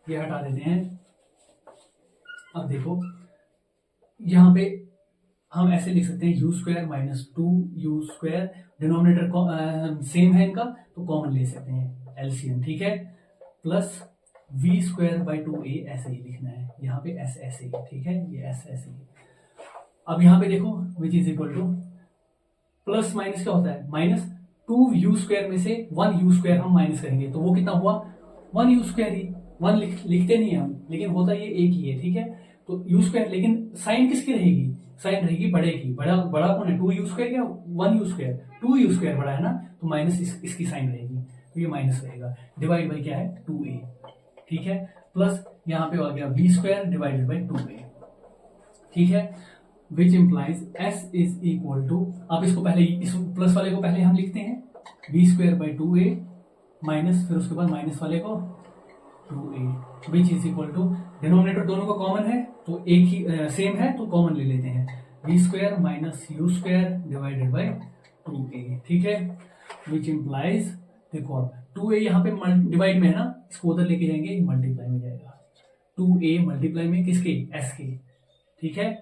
ये हटा देते हैं। अब देखो यहां पे हम ऐसे लिख सकते हैं you square minus 2u square, denominator same है इनका तो कॉमन ले सकते हैं एलसीएम, ठीक है, plus v square by 2a, ऐसे ही लिखना है, यहाँ पे s ऐसे ही, ठीक है, ये s ऐसे ही। अब यहाँ पे देखो which is equal to, plus minus क्या होता है, माइनस 2u स्क्वायर में से 1u स्क्वायर हम माइनस करेंगे तो वो कितना हुआ 1u स्क्वायर ही, 1 लिखते नहीं है हम, लेकिन होता ये एक ही है, ठीक है, तो u स्क्वायर, लेकिन साइन किसकी रहेगी, साइन रहेगी बड़े की, बड़ा कौन है 2u स्क्वायर या 1u स्क्वायर, 2u स्क्वायर बड़ा है ना, तो माइनस इसकी साइन रहेगी, तो ये माइनस रहेगा, डिवाइड बाई क्या है 2a, ठीक है, प्लस यहाँ पे आ गया v square divided by 2a, ठीक है, which implies s is equal to, आप इसको पहले इस प्लस वाले को पहले हम लिखते हैं v square by 2a minus, फिर उसके बाद माइनस वाले को 2a, which is equal to, denominator दोनों का कॉमन है तो एक ही सेम है तो कॉमन ले लेते हैं, v square minus u square divided by 2a, ठीक है, विच इम्प्लाइज, देखो अब 2a यहाँ पे डिवाइड में है ना, इसको उधर लेके जाएंगे मल्टीप्लाई में जाएगा, 2a मल्टीप्लाई में किसके, s के, ठीक है,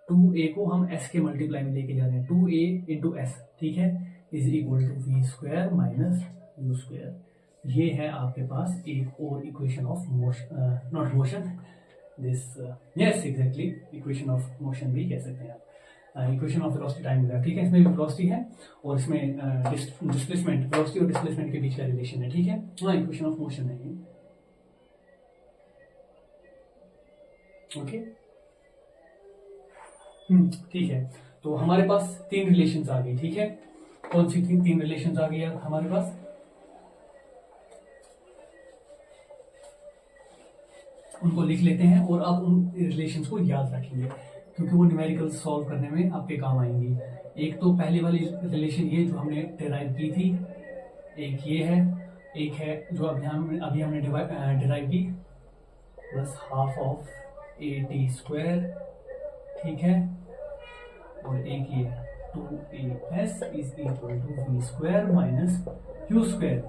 2a को हम s के मल्टीप्लाई में लेके जा रहे हैं, 2a इंटू s, ठीक है, is equal to v square minus u square, ये है आपके पास एक और equation of motion, not motion, this yes exactly equation of motion भी कह सकते हैं आप, equation of velocity time graph, ठीक है, इसमें वेलोसिटी है और इसमें डिस्प्लेसमेंट, वेलोसिटी और डिस्प्लेसमेंट के बीच का रिलेशन है, ठीक है, हाँ इक्वेशन ऑफ मोशन है ये, ओके, ठीक है, तो हमारे पास 3 रिलेशंस आ गई, ठीक है, कौन सी 3 रिलेशंस आ गई हमारे पास, उनको लिख लेते हैं और आप उन रिलेशंस को याद रखेंगे क्योंकि वो न्यूमेरिकल सॉल्व करने में आपके काम आएंगी। एक तो पहले वाली रिलेशन ये जो हमने डिराइव की थी, एक ये है, एक है जो अभी हमने डिराइव की, plus half of a square, ठीक है, और एक ये 2as is equal to v square minus u square,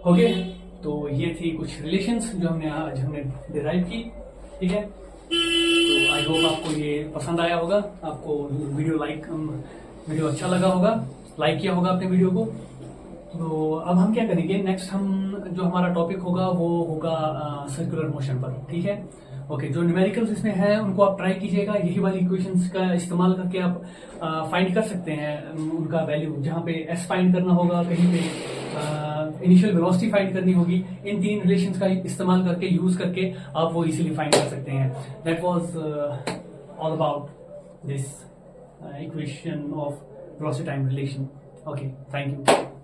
okay, तो ये थी कुछ रिलेशंस जो हमने डिराइव की, ठीक है, तो आई होप आपको ये पसंद आया होगा, आपको वीडियो अच्छा लगा होगा, लाइक किया होगा अपने वीडियो को। तो अब हम क्या करेंगे, नेक्स्ट हम जो हमारा टॉपिक होगा वो होगा सर्कुलर मोशन पर, ठीक है, ओके, जो न्यूमेरिकल्स इसमें हैं उनको आप ट्राई कीजिएगा, यही वाली इक्वेशंस का इस्तेमाल करके आप फाइंड कर सकते हैं उनका वैल्यू, जहाँ पे s फाइंड करना होगा, कहीं पे इनिशियल वेलोसिटी फाइंड करनी होगी, इन 3 रिलेशंस का इस्तेमाल करके, यूज करके आप वो इजीली फाइंड कर सकते हैं। That was all about this equation of velocity time relation. Okay, thank you.